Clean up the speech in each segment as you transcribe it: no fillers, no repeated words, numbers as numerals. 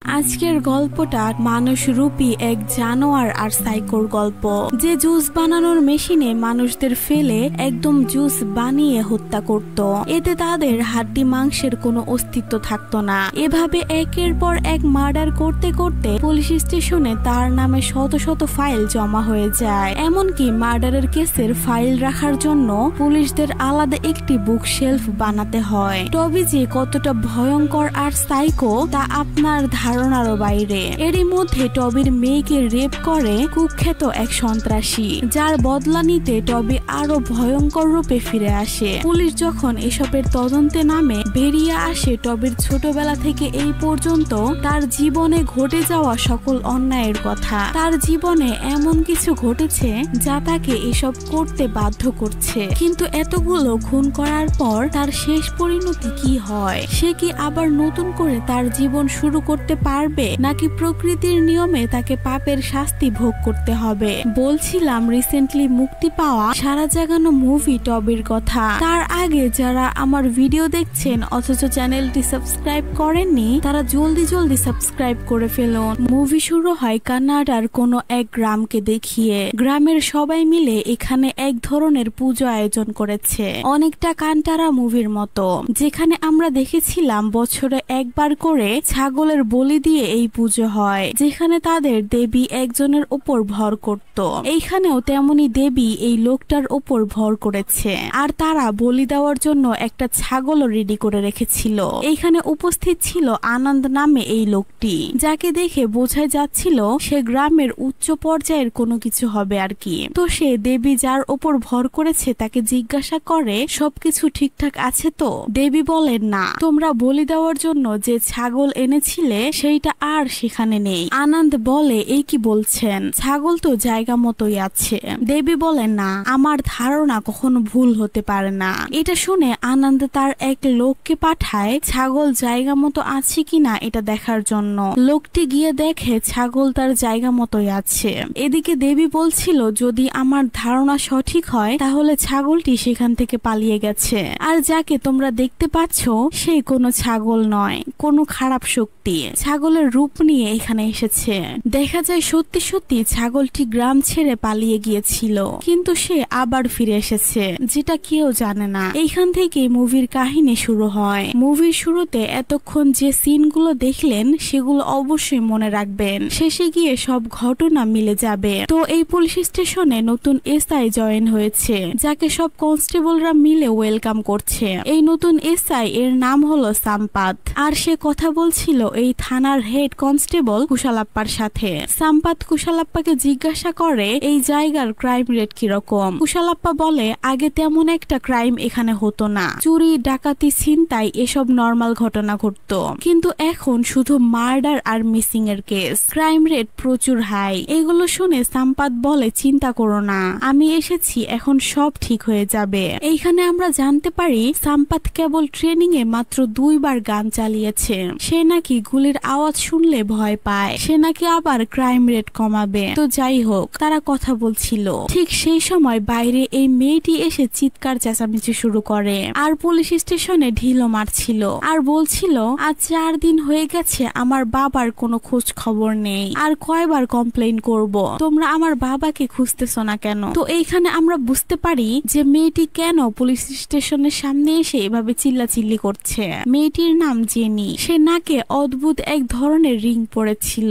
আজকের গল্পটা মানুষরূপী এক জানোয়ার আর সাইকোর গল্প, যে জুস বানানোর মেশিনে মানুষদের ফেলে একদম জুস বানিয়ে হত্যা করত। এতে তাদের হাড্ডি মাংসের কোনো অস্তিত্ব থাকতো না। এভাবে একের পর এক মার্ডার করতে করতে পুলিশ স্টেশনে তার নামে শত শত ফাইল জমা হয়ে যায়। এমনকি মার্ডারের কেসের ফাইল রাখার জন্য পুলিশদের আলাদা একটি বুক শেলফ বানাতে হয়। টবি যে কতটা ভয়ঙ্কর আর সাইকো তা আপনার ধারণারও বাইরে। এরই মধ্যে টবির মেয়েকে রেপ করে কুখ্যাত এক সন্ত্রাসী, যার বদলা নিতে টবি আরো ভয়ঙ্কর রূপে ফিরে আসে। পুলিশ যখন এসবের তদন্তে নামে বেরিয়ে আসে টবির ছোটবেলা থেকে এই পর্যন্ত তার জীবনে ঘটে যাওয়া সকল অন্যায়ের কথা। তার জীবনে এমন কিছু ঘটেছে যা তাকে এসব করতে বাধ্য করছে। কিন্তু এতগুলো খুন করার পর তার শেষ পরিণতি কি হয়? সে কি আবার নতুন করে তার জীবন শুরু করতে পারবে, নাকি প্রকৃতির নিয়মে তাকে পাপের শাস্তি ভোগ করতে হবে? বলছিলাম রিসেন্টলি মুক্তি পাওয়া সারা জাগানো মুভি টবির কথা। তার আগে যারা আমার ভিডিও দেখছেন অথচ চ্যানেলটি সাবস্ক্রাইব করেননি, তারা জলদি জলদি সাবস্ক্রাইব করে ফেলুন। মুভি শুরু হয় কানাডার কোনো এক গ্রামকে দেখিয়ে। গ্রামের সবাই মিলে এখানে এক ধরনের পুজো আয়োজন করেছে, অনেকটা কান্তারা মুভির মতো, যেখানে আমরা দেখেছিলাম বছরে একবার করে ছাগলের বলি দিয়ে এই পুজো হয়, যেখানে তাদের দেবী একজনের উপর ভর করত। এইখানেও তেমনি দেবী এই লোকটার উপর ভর করেছে, আর তারা বলি দেওয়ার জন্য একটা ছাগলও রেডি করে রেখেছিল। এইখানে উপস্থিত ছিল আনন্দ নামে এই লোকটি, যাকে দেখে বোঝাই যাচ্ছিল সে গ্রামের উচ্চ পর্যায়ের কোনো কিছু হবে আর কি। তো সে দেবী যার উপর ভর করেছে তাকে জিজ্ঞাসা করে সবকিছু ঠিকঠাক আছে তো? দেবী বলেন না, তোমরা বলি দেওয়ার জন্য যে ছাগল এনেছিলে সেইটা আর সেখানে নেই। আনন্দ বলে এই কি বলছেন, ছাগল তো জায়গা মতোই আছে। দেবী বলেন না, আমার ধারণা কখনো ভুল হতে পারে না। এটা শুনে আনন্দ তার এক লোককে পাঠায় ছাগল জায়গা মতো আছে কিনা এটা দেখার জন্য। লোকটি গিয়ে দেখে ছাগল তার জায়গা মতোই আছে। এদিকে দেবী বলছিল যদি আমার ধারণা সঠিক হয় তাহলে ছাগলটি সেখান থেকে পালিয়ে গেছে, আর যাকে তোমরা দেখতে পাচ্ছ সে কোনো ছাগল নয়, কোনো খারাপ শক্তি ছাগলের রূপ নিয়ে এখানে এসেছে। দেখা যায় সত্যি সত্যি ছাগলটি গ্রাম ছেড়ে পালিয়ে গিয়েছিল, কিন্তু সে আবার ফিরে এসেছে, যেটা কেউ জানে না। এইখান থেকে মুভির কাহিনী শুরু হয়। মুভির শুরুতে এতক্ষণ যে সিনগুলো দেখলেন সেগুলো অবশ্যই মনে রাখবেন, শেষে গিয়ে সব ঘটনা মিলে যাবে। তো এই পুলিশ স্টেশনে নতুন এসআই জয়েন হয়েছে, যাকে সব কনস্টেবলরা মিলে ওয়েলকাম করছে। এই নতুন এসআই এর নাম হলো সাম্পাত, আর সে কথা বলছিল এই থানার হেড কনস্টেবল কুশালাপ্পার সাথে। সাম্পাত কুশালাপ্পাকে জিজ্ঞাসা করে এই জায়গার ক্রাইম রেট কিরকম। কুশালাপ্পা বলে আগে তেমন একটা ক্রাইম এখানে হতো না, চুরি ডাকাতি ছিনতাই এসব নর্মাল ঘটনা ঘটতো, কিন্তু এখন শুধু মার্ডার আর মিসিং এর কেস, ক্রাইম রেট প্রচুর হাই। এগুলো শুনে সাম্পাত বলে চিন্তা করো না, আমি এসেছি, এখন সব ঠিক হয়ে যাবে। এইখানে আমরা জানতে পারি সাম্পাত কেবল ট্রেনিং এ মাত্র 2 বার গান চালিয়েছে। সে নাকি গুলির আওয়াজ শুনলে ভয় পায়, সে নাকি আবার ক্রাইম রেট কমাবে। তো যাই হোক, তারা কথা বলছিল, ঠিক সেই সময় বাইরে এই মেয়েটি এসে চিৎকার চেঁচামেচি শুরু করে, আর পুলিশ স্টেশনে ঢিলও মারছিল, আর বলছিল আজ 4 দিন হয়ে গেছে আমার বাবার কোনো খোঁজ খবর নেই, আর কয়বার কমপ্লেইন করব, তোমরা আমার বাবাকে খুঁজতেছো না কেন? তো এইখানে আমরা বুঝতে পারি যে মেয়েটি কেন পুলিশ স্টেশনের সামনে এসে এভাবে চিল্লাচিল্লি করছে। মেয়েটির নাম জেনি। সে নাকে অদ্ভুত এক ধরনের রিং পড়েছিল,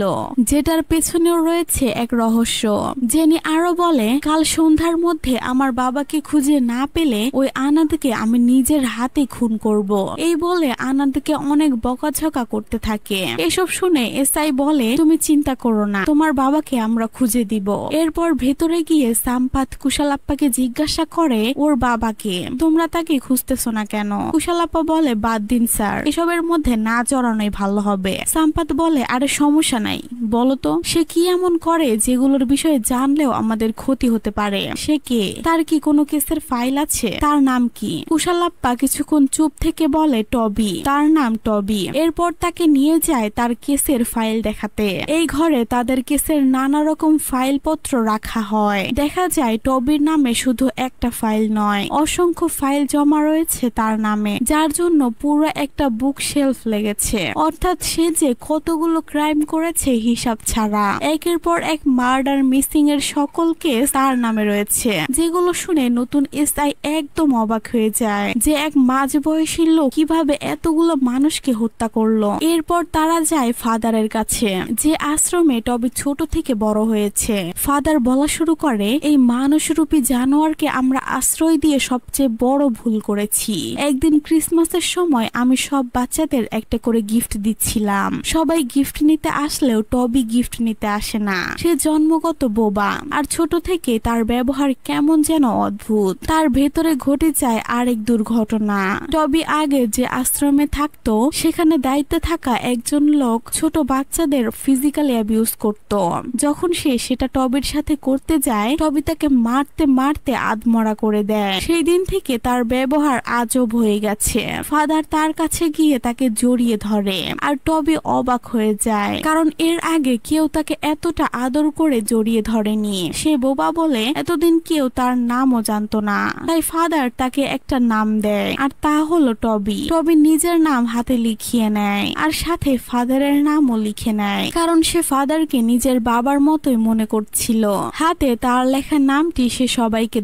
যেটার পেছনেও রয়েছে এক রহস্য। জেনি আরো বলে কাল সন্ধ্যার মধ্যে আমার বাবাকে খুঁজে না পেলে ওই আনন্দকে আমি নিজের হাতে খুন করব। এই বলে আনন্দকে অনেক বকাঝকা করতে থাকে। এসব শুনে এসআই বলে তুমি চিন্তা করো না, তোমার বাবাকে আমরা খুঁজে দিব। এরপর ভেতরে গিয়ে সাম্পাত কুশালাপ্পাকে জিজ্ঞাসা করে ওর বাবাকে, তোমরা তাকে খুঁজতেছো না কেন? কুশালাপ্পা বলে বাদ দিন স্যার, এসবের মধ্যে না জড়ানোই ভালো হবে। সাম্পাত বলে আরে সমস্যা নাই, বলতো সে কি এমন করে যেগুলোর বিষয়ে জানলেও আমাদের ক্ষতি হতে পারে? সে কে? তার কি কোনো কেসের ফাইল আছে? তার নাম কি? কুশালাপ্পা কিছুক্ষণ চুপ থেকে বলে টবি, তার নাম টবি। এরপর তাকে নিয়ে যায় তার কেসের ফাইল দেখাতে। এই ঘরে তাদের কেসের নানা রকম ফাইলপত্র রাখা হয়। দেখা যায় টবির নামে শুধু একটা ফাইল নয়, অসংখ্য ফাইল জমা রয়েছে তার নামে, যার জন্য পুরো একটা বুক শেলফ লেগেছে। অর্থাৎ সে যে কতগুলো ক্রাইম করেছে হিসাব ছাড়া। একের পর এক মার্ডার, মিসিং এর সকল কেস তার নামে রয়েছে, যেগুলো শুনে নতুন এসআই একদম অবাক হয়ে যায় যে এক মাঝবয়সী লোক কিভাবে এতগুলো মানুষকে হত্যা করলো। এরপর তারা যায় ফাদারের কাছে, যে আশ্রমে টবি ছোট থেকে বড় হয়েছে। ফাদার বলা শুরু করে, এই মানুষরূপী জানোয়ারকে আমরা আশ্রয় দিয়ে সবচেয়ে বড় ভুল করেছি। একদিন ক্রিসমাসের সময় আমি সব বাচ্চাদের একটা করে গিফট দিচ্ছিলাম। সবাই গিফট নিতে আসলেও টবি গিফট নিতে আসে না। সে জন্মগত বোবা, আর ছোট থেকে তার ব্যবহার কেমন যেন অদ্ভুত। তার ভেতরে ঘটে যায় আরেক দুর্ঘটনা। টবি আগে যে আশ্রমে থাকতো সেখানে দায়িত্বে থাকা একজন লোক ছোট বাচ্চাদের ফিজিক্যালি অ্যাবিউজ করত। যখন সে সেটা টবির সাথে করতে যায়, টবি তাকে মারতে মারতে আধমরা করে দেয়। সেই দিন থেকে তার ব্যবহার আজব হয়ে গেছে। ফাদার তার কাছে গিয়ে তাকে জড়িয়ে ধরে, আর টবি অবাক হয়ে যায়, কারণ এর আগে কেউ তাকে এতটা আদর করে জড়িয়ে ধরেনি। সে বোবা বলে এতদিন কেউ তার নামও জানতো না। তাই ফাদার তাকে একটা নাম দেয়, আর তা হলো টবি। টবি নিজের নাম হাতে লিখিয়ে নেয়, আর সাথে ফাদারের নামও লিখে নেয়, কারণ সে ফাদারকে নিজের বাবার মতোই মনে করছিল। হাতে তার লেখা নামটি সে সবাইকে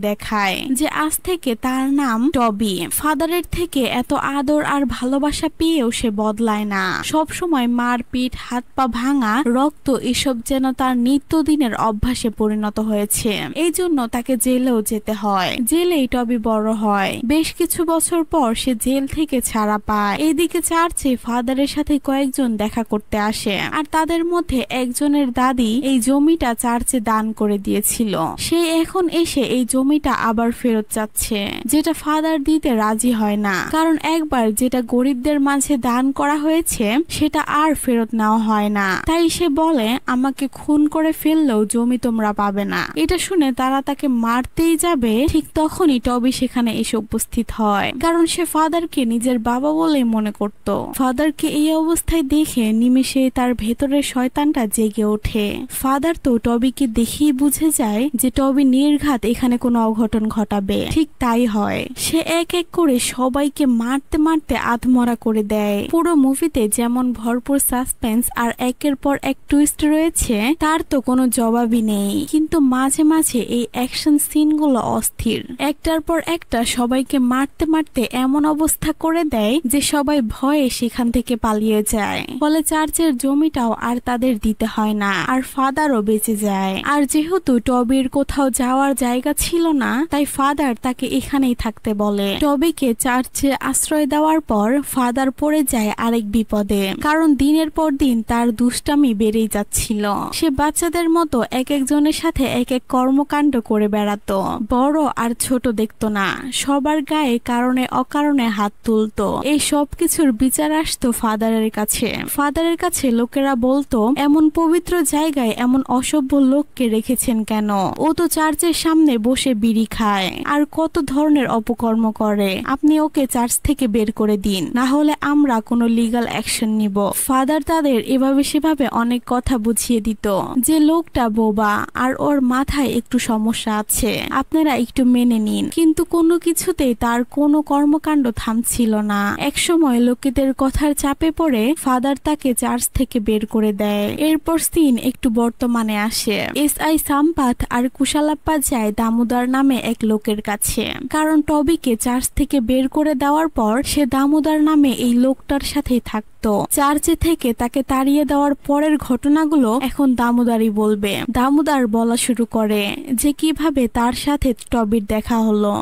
দেখায় যে আজ থেকে তার নাম টবি। ফাদারের থেকে এত আদর আর ভালোবাসা পেয়েও সে বদলায় না। সব সময় মারপিট, হাত পা ভাঙা, রক্ত, এসব যেন তার নিত্যদিনের অভ্যাসে পরিণত হয়েছে। এই জন্য তাকে জেলেও যেতে হয়। জেলেই টবি বড় হয়। বেশ কিছু বছর পর সে জেল থেকে ছাড়া পায়। এদিকে চার্চে ফাদারের সাথে কয়েকজন দেখা করতে আসে, আর তাদের মধ্যে একজনের দাদি এই জমিটা চার্চে দান করে দিয়েছিল। সে এখন এসে এই জমিটা আবার ফেরত চাচ্ছে, যেটা ফাদার দিতে রাজি হয় না, কারণ একবার যেটা গরিবদের মাঝে দান করা হয়েছে সেটা আর ফেরত নেওয়া হয় না। তাই সে বলে, আমাকে খুন করে ফেললেও জমি তোমরা পাবে না। এটা শুনে তারা তাকে মারতেই যাবে, ঠিক তখনই টবি সেখানে এসে উপস্থিত হয়, কারণ সে ফাদারকে নিজের বাবা বলেই মনে করত। ফাদারকে এই অবস্থায় দেখে নিমেষে তার ভেতরের শয়তানটা জেগে ওঠে। ফাদার তো টবিকে দেখেই বুঝে যায় যে টবি নির্ঘাত এখানে কোনো অঘটন ঘটাবে। ঠিক তাই হয়। সে এক এক করে সবাইকে মারতে মারতে আধমরা করে দেয়। পুরো মুভিতে যেমন ভরপুর সাসপেন্স আর একের পর এক টুইস্ট রয়েছে, তার তো কোনো জবাবই নেই। কিন্তু মাঝে মাঝে এই অ্যাকশন সিনগুলো অস্থির। একটার পর একটা সবাইকে মারতে মারতে এমন অবস্থা করে দেয় যে সবাই ভয়ে সেখান থেকে পালিয়ে যায়। ফলে চার্চের জমিটাও আর তাদের দিতে হয় না, আর ফাদারও বেঁচে যায়। আর যেহেতু টবির কোথাও যাওয়ার জায়গা ছিল না, তাই ফাদার তাকে এখানেই থাকতে বলে। টবিকে চার্চে আশ্রয় দেওয়ার পর ফাদার পড়ে যায় আরেক বিপদে, কারণ দিনের পর দিন তার দুষ্টামি বেড়েই যাচ্ছিল। সে বাচ্চাদের মতো এক একজনের সাথে এক এক কর্মকাণ্ড করে বেড়াতো। বড় আর ছোট দেখতো না, সবার গায়ে কারণে অকারণে হাত তুলতো। এই সব কিছুর বিচার আসতো ফাদারের কাছে। ফাদারের কাছে লোকেরা বলতো, এমন পবিত্র জায়গায় এমন অসভ্য লোককে রেখেছেন কেন? ও তো চার্চের সামনে বসে বিড়ি খায় আর কত ধরনের অপকর্ম করে। আপনি ওকে চার্চ থেকে বের করে দিন, না হলে আমরা কোনো লিগ্যাল অ্যাকশন নিব। ফাদার তাদের এভাবে সেভাবে অনেক কথা বুঝিয়ে দিত যে লোকটা বোবা আর ওর মাথায় একটু সমস্যা আছে, আপনারা একটু মেনে নিন। কিন্তু কোনো কিছুতেই তার কোনো কর্মকাণ্ড থামছিল না। একসময় লোকেদের কথার চাপে পড়ে ফাদার তাকে চার্চ থেকে বের করে দেয়। এরপর সিন একটু বর্তমানে আসে। এসআই সাম্পাথ আর কুশালাপ্পা যায় দামোদর নামে এক লোকের কাছে, কারণ টবিকে চার্চ থেকে বের করে দেওয়ার পর সে দামোদর নামে এই লোকটার সাথেই থাকতো। চার্চে থেকে তাকে তাড়িয়ে দেওয়ার পরের ঘটনাগুলো এখন দামোদারই বলবে। দামোদর বলা শুরু করে যে কিভাবে তার সাথে টবির দেখা হলো।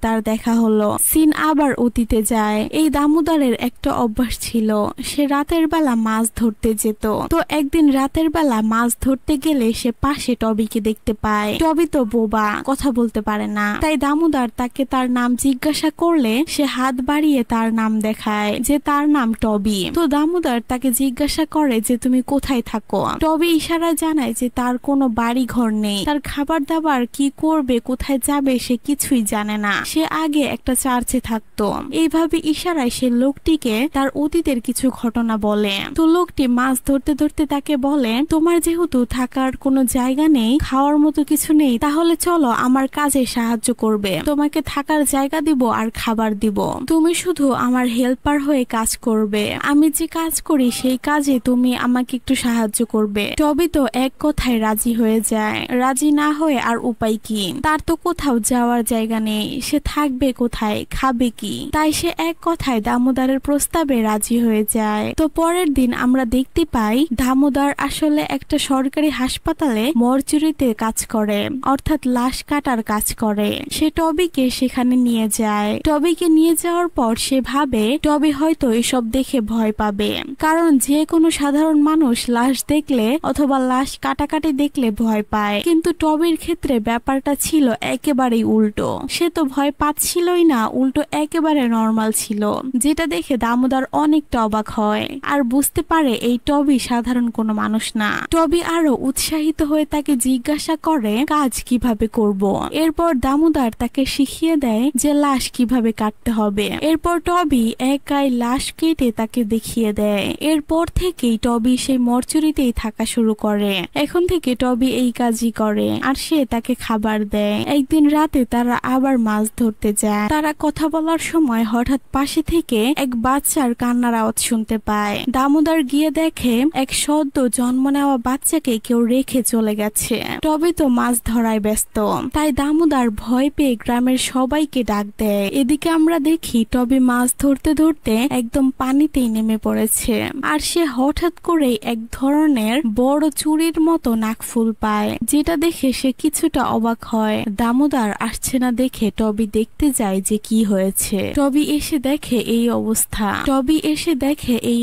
তার দেখা হলো। সিন আবার অতীতে যায়। এই দামোদরের একটা অভ্যাস ছিল, সে রাতের বেলা মাছ ধরতে যেত। তো একদিন রাতের বেলা মাছ ধরতে গেলে সে পাশে টবিকে দেখতে পায়। টবি তো বোবা, কথা বলতে পারে না, তাই দামোদর তাকে তার নাম জিজ্ঞাসা করলে সে হাত বাড়িয়ে তার নাম দেখায় যে তার নাম টবি। তো দামোদর তাকে জিজ্ঞাসা করে যে তুমি কোথায় থাকো? টবি ইশারায় জানায় যে তার কোনো বাড়ি ঘর নেই, তার খাবার দাবার কি করবে, কোথায় যাবে সে কিছুই জানে না। সে আগে একটা চার্চে থাকতো। এইভাবে ইশারায় সে লোকটিকে তার অতীতের কিছু ঘটনা বলে। তো লোকটি মাছ ধরতে ধরতে তাকে বলে, তোমার যেহেতু থাকার কোনো জায়গা নেই, খাওয়ার মতো কিছু নেই, তাহলে চলো আমার কাজে সাহায্য করবে, তোমাকে থাকার জায়গা দিব আর খাবার দিব, তুমি শুধু আমার হেল্পার হয়ে কাজ করবে, আমি যে কাজ করি সেই কাজে তুমি আমাকে একটু সাহায্য করবে। টবি তো এক কথায় রাজি হয়ে যায়। রাজি না হয়ে আর উপায় কি, তার তো কোথাও যাওয়ার জায়গা নেই, সে থাকবে কোথায়, খাবে কি, তাই সে এক কথায় দামোদরের প্রস্তাবে রাজি হয়ে যায়। তো পরের দিন আমরা দেখতে পাই দামোদর আসলে একটা সরকারি হাসপাতালে মরচুরিতে কাজ করে, অর্থাৎ লাশ কাটার কাজ করে। সে টবিকে সেখানে নিয়ে যায়। টবিকে নিয়ে যাওয়ার পর সে ভাবে টবি হয়তো এসব দেখে ভয় পাবে, কারণ যে কোনো সাধারণ মানুষ লাশ দেখলে অথবা লাশ কাটাকাটি দেখলে ভয় পায়, কিন্তু টবির ক্ষেত্রে ব্যাপারটা ছিল একেবারেই উল্টো। সে তো ভয় পাচ্ছিলই না, উল্টো একেবারে নর্মাল ছিল, যেটা দেখে দামোদর অনেকটা অবাক হয় আর বুঝতে পারে এই টবি সাধারণ কোনো মানুষ না। টবি আরো উৎসাহিত হয়ে তাকে জিজ্ঞাসা করে কাজ কিভাবে করব। এরপর দামোদর তাকে শিখিয়ে দেয় যে লাশ কিভাবে কাটতে হবে। এরপর টবি একাই লাশ কেটে তাকে দেখিয়ে দেয়। এরপর থেকেই টবি সেই মরচুরিতেই থাকা শুরু করে। এখন থেকে টবি এই কাজই করে আর সে তাকে খাবার দেয়। একদিন রাতে তারা আবার মাছ ধরতে যায়। তারা কথা বলার সময় হঠাৎ পাশে থেকে এক বাচ্চার কান্নার আওয়াজ শুনতে পায়। দামোদর গিয়ে দেখে এক সদ্য জন্ম নেওয়া বাচ্চাকে কেউ রেখে চলে গেছে। টবি তো মাছ ধরায় ব্যস্ত, তাই দামোদর ভয় পেয়ে গ্রামের সবাইকে ডাক দেয়। এদিকে আমরা দেখি টবি মাছ ধরতে ধরতে একদম পানিতেই নেমে পড়েছে আর সে হঠাৎ করে এক ধরনের বড় চুরির মতো নাকফুল পায়, যেটা দেখে সে কিছুটা অবাক হয়। দামোদর আসছে না দেখে টবি দেখতে যায় যে কি হয়েছে। টবি এসে দেখে এই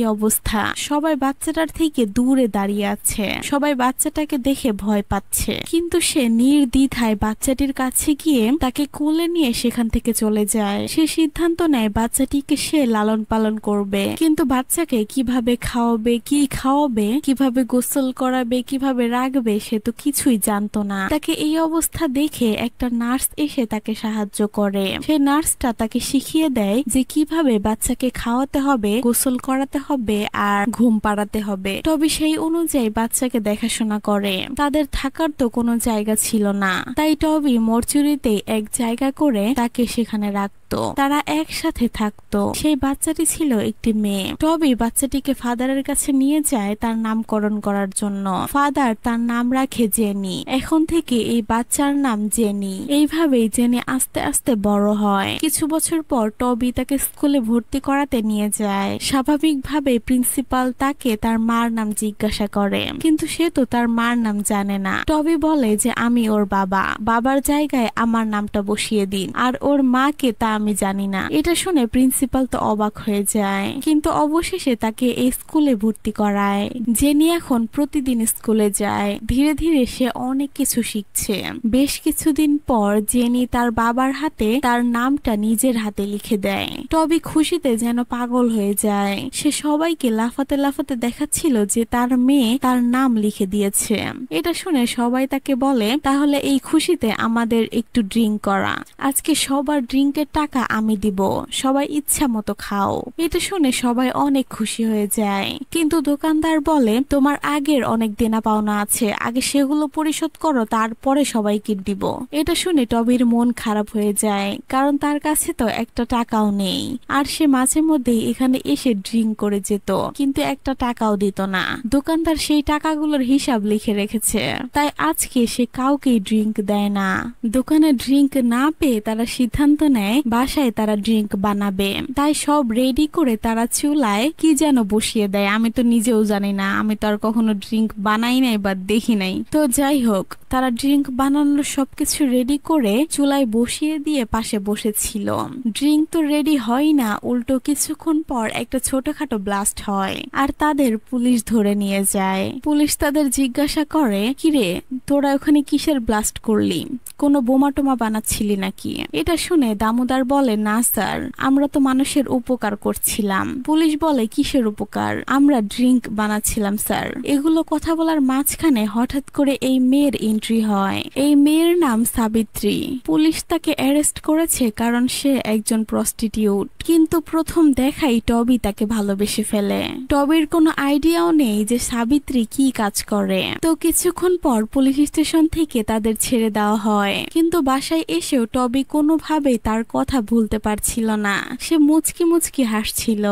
অবস্থা, সবাই বাচ্চাটার থেকে দূরে দাঁড়িয়ে আছে, সবাই বাচ্চাটাকে দেখে ভয় পাচ্ছে, কিন্তু সে নির্দ্বিধায় বাচ্চাটির কাছে গিয়ে তাকে কোলে নিয়ে সেখান থেকে চলে যায়। সে সিদ্ধান্ত নেয় বাচ্চাটিকে সে লালন পালন করবে, কিন্তু বাচ্চাকে কিভাবে খাওয়াবে, কি খাওয়াবে, কিভাবে গোসল করাবে, কিভাবে রাখবে সে তো কিছুই জানতো না। তাকে এই অবস্থা দেখে একটা নার্স এসে তাকে সাহায্য করে। সেই নার্সটা তাকে শিখিয়ে দেয় যে কিভাবে বাচ্চাকে খাওয়াতে হবে, গোসল করাতে হবে আর ঘুম পাড়াতে হবে। তবে সেই অনুযায়ী বাচ্চাকে দেখাশোনা করে। তাদের থাকার তো কোনো জায়গা ছিল না, তাই টবি মরচুরিতে এক জায়গা করে তাকে সেখানে রাখতো। তারা একসাথে থাকতো। সেই বাচ্চাটি ছিল একটি মেয়ে। টবি বাচ্চাটিকে ফাদারের কাছে নিয়ে যায় তার নামকরণ করার জন্য। ফাদার তার নাম রাখে জেনি। এখন থেকে এই বাচ্চার নাম জেনি। এইভাবেই জেনি আস্তে আস্তে বড় হয়। কিছু বছর পর টবি তাকে স্কুলে ভর্তি করাতে নিয়ে যায়। স্বাভাবিকভাবে প্রিন্সিপাল তাকে তার মার নাম জিজ্ঞাসা করে, কিন্তু সে তো তার মার নাম জানে না। টবি বলে যে আমি ওর বাবা, বাবার জায়গায় আমার নামটা বসিয়ে দিন, আর ওর মাকে তা আমি জানি না। এটা শুনে প্রিন্সিপাল তো অবাক হয়ে যায়, কিন্তু অবশেষে তাকে এই স্কুলে ভর্তি করায়। জেনি এখন প্রতিদিন স্কুলে যায়। ধীরে ধীরে সে অনেক কিছু শিখছে। বেশ কিছুদিন পর জেনি তার বাবার হাতে তার নামটা নিজের হাতে লিখে দেয়। টবি খুশিতে যেন পাগল হয়ে যায়। সে সবাইকে লাফাতে লাফাতে দেখাচ্ছিল যে তার মেয়ে তার নাম লিখে দিয়েছে। এটা শুনে সবাই তাকে বলে, তাহলে এই খুশিতে আমাদের একটু ড্রিঙ্ক করা, আজকে সবার ড্রিঙ্কের টাকা আমি দিব, সবাই ইচ্ছা মতো খাও। এটা শুনে সবাই অনেক খুশি হয়ে যায়, কিন্তু দোকানদার বলে তোমার আগের অনেক দেনা পাওনা আছে, আগে সেগুলো পরিশোধ করো, তারপরে সবাইকে দিব। এটা শুনে টবির মন খারাপ হয়ে যায়, কারণ তার কাছে তো একটা টাকাও নেই, আর সে মাঝে মধ্যে এখানে এসে ড্রিঙ্ক করে যেত, কিন্তু একটা টাকাও দিত না। দোকানদার সেই টাকাগুলোর হিসাব লিখে রেখেছে, তাই আজকে সে কাউকেই ড্রিঙ্ক দেয় না। দোকানে ড্রিঙ্ক না পেয়ে তারা সিদ্ধান্ত নেয় বাসায় তারা ড্রিঙ্ক বানাবে। তাই সব রেডি করে তারা চুলায় কি যেন বসিয়ে দেয়, আমি তো নিজেও জানি না, আমি তো আর কখনো ড্রিঙ্ক বানাই নাই বা দেখি নাই। তো যাই হোক, তারা ড্রিঙ্ক বানানোর সবকিছু রেডি করে চুলায় বসিয়ে দিয়ে পাশে বসেছিল। ড্রিঙ্ক তো রেডি হয় না, উল্টো কিছুক্ষণ পর একটা ছোটখাটো ব্লাস্ট হয় আর তাদের পুলিশ ধরে নিয়ে যায়। পুলিশ তাদের জিজ্ঞাসা করে, কিরে তোরা ওখানে কিসের ব্লাস্ট করলি, কোনো বোমা টোমা বানাচ্ছিলি নাকি? এটা শুনে দামোদর বলে, না স্যার, আমরা তো মানুষের উপকার করছিলাম। পুলিশ বলে, কিসের উপকার? আমরা ড্রিঙ্ক বানাচ্ছিলাম স্যার। এগুলো কথা বলার মাঝখানে হঠাৎ করে এই মেয়ের এন্ট্রি হয়। এই মেয়ের নাম সাবিত্রী। পুলিশ তাকে অ্যারেস্ট করেছে কারণ সে একজন প্রস্টিটিউট। কিন্তু প্রথম দেখাই টবি তাকে ভালোবেসে ফেলে। টবির কোনো আইডিয়াও নেই যে সাবিত্রী কি কাজ করে। তো কিছুক্ষণ পর পুলিশ স্টেশন থেকে তাদের ছেড়ে দেওয়া হয়। কিন্তু বাসায় এসেও টবি কোনোভাবেই তার কথা ভুলতে পারছিল না। সে মুচকি মুচকি হাসছিল।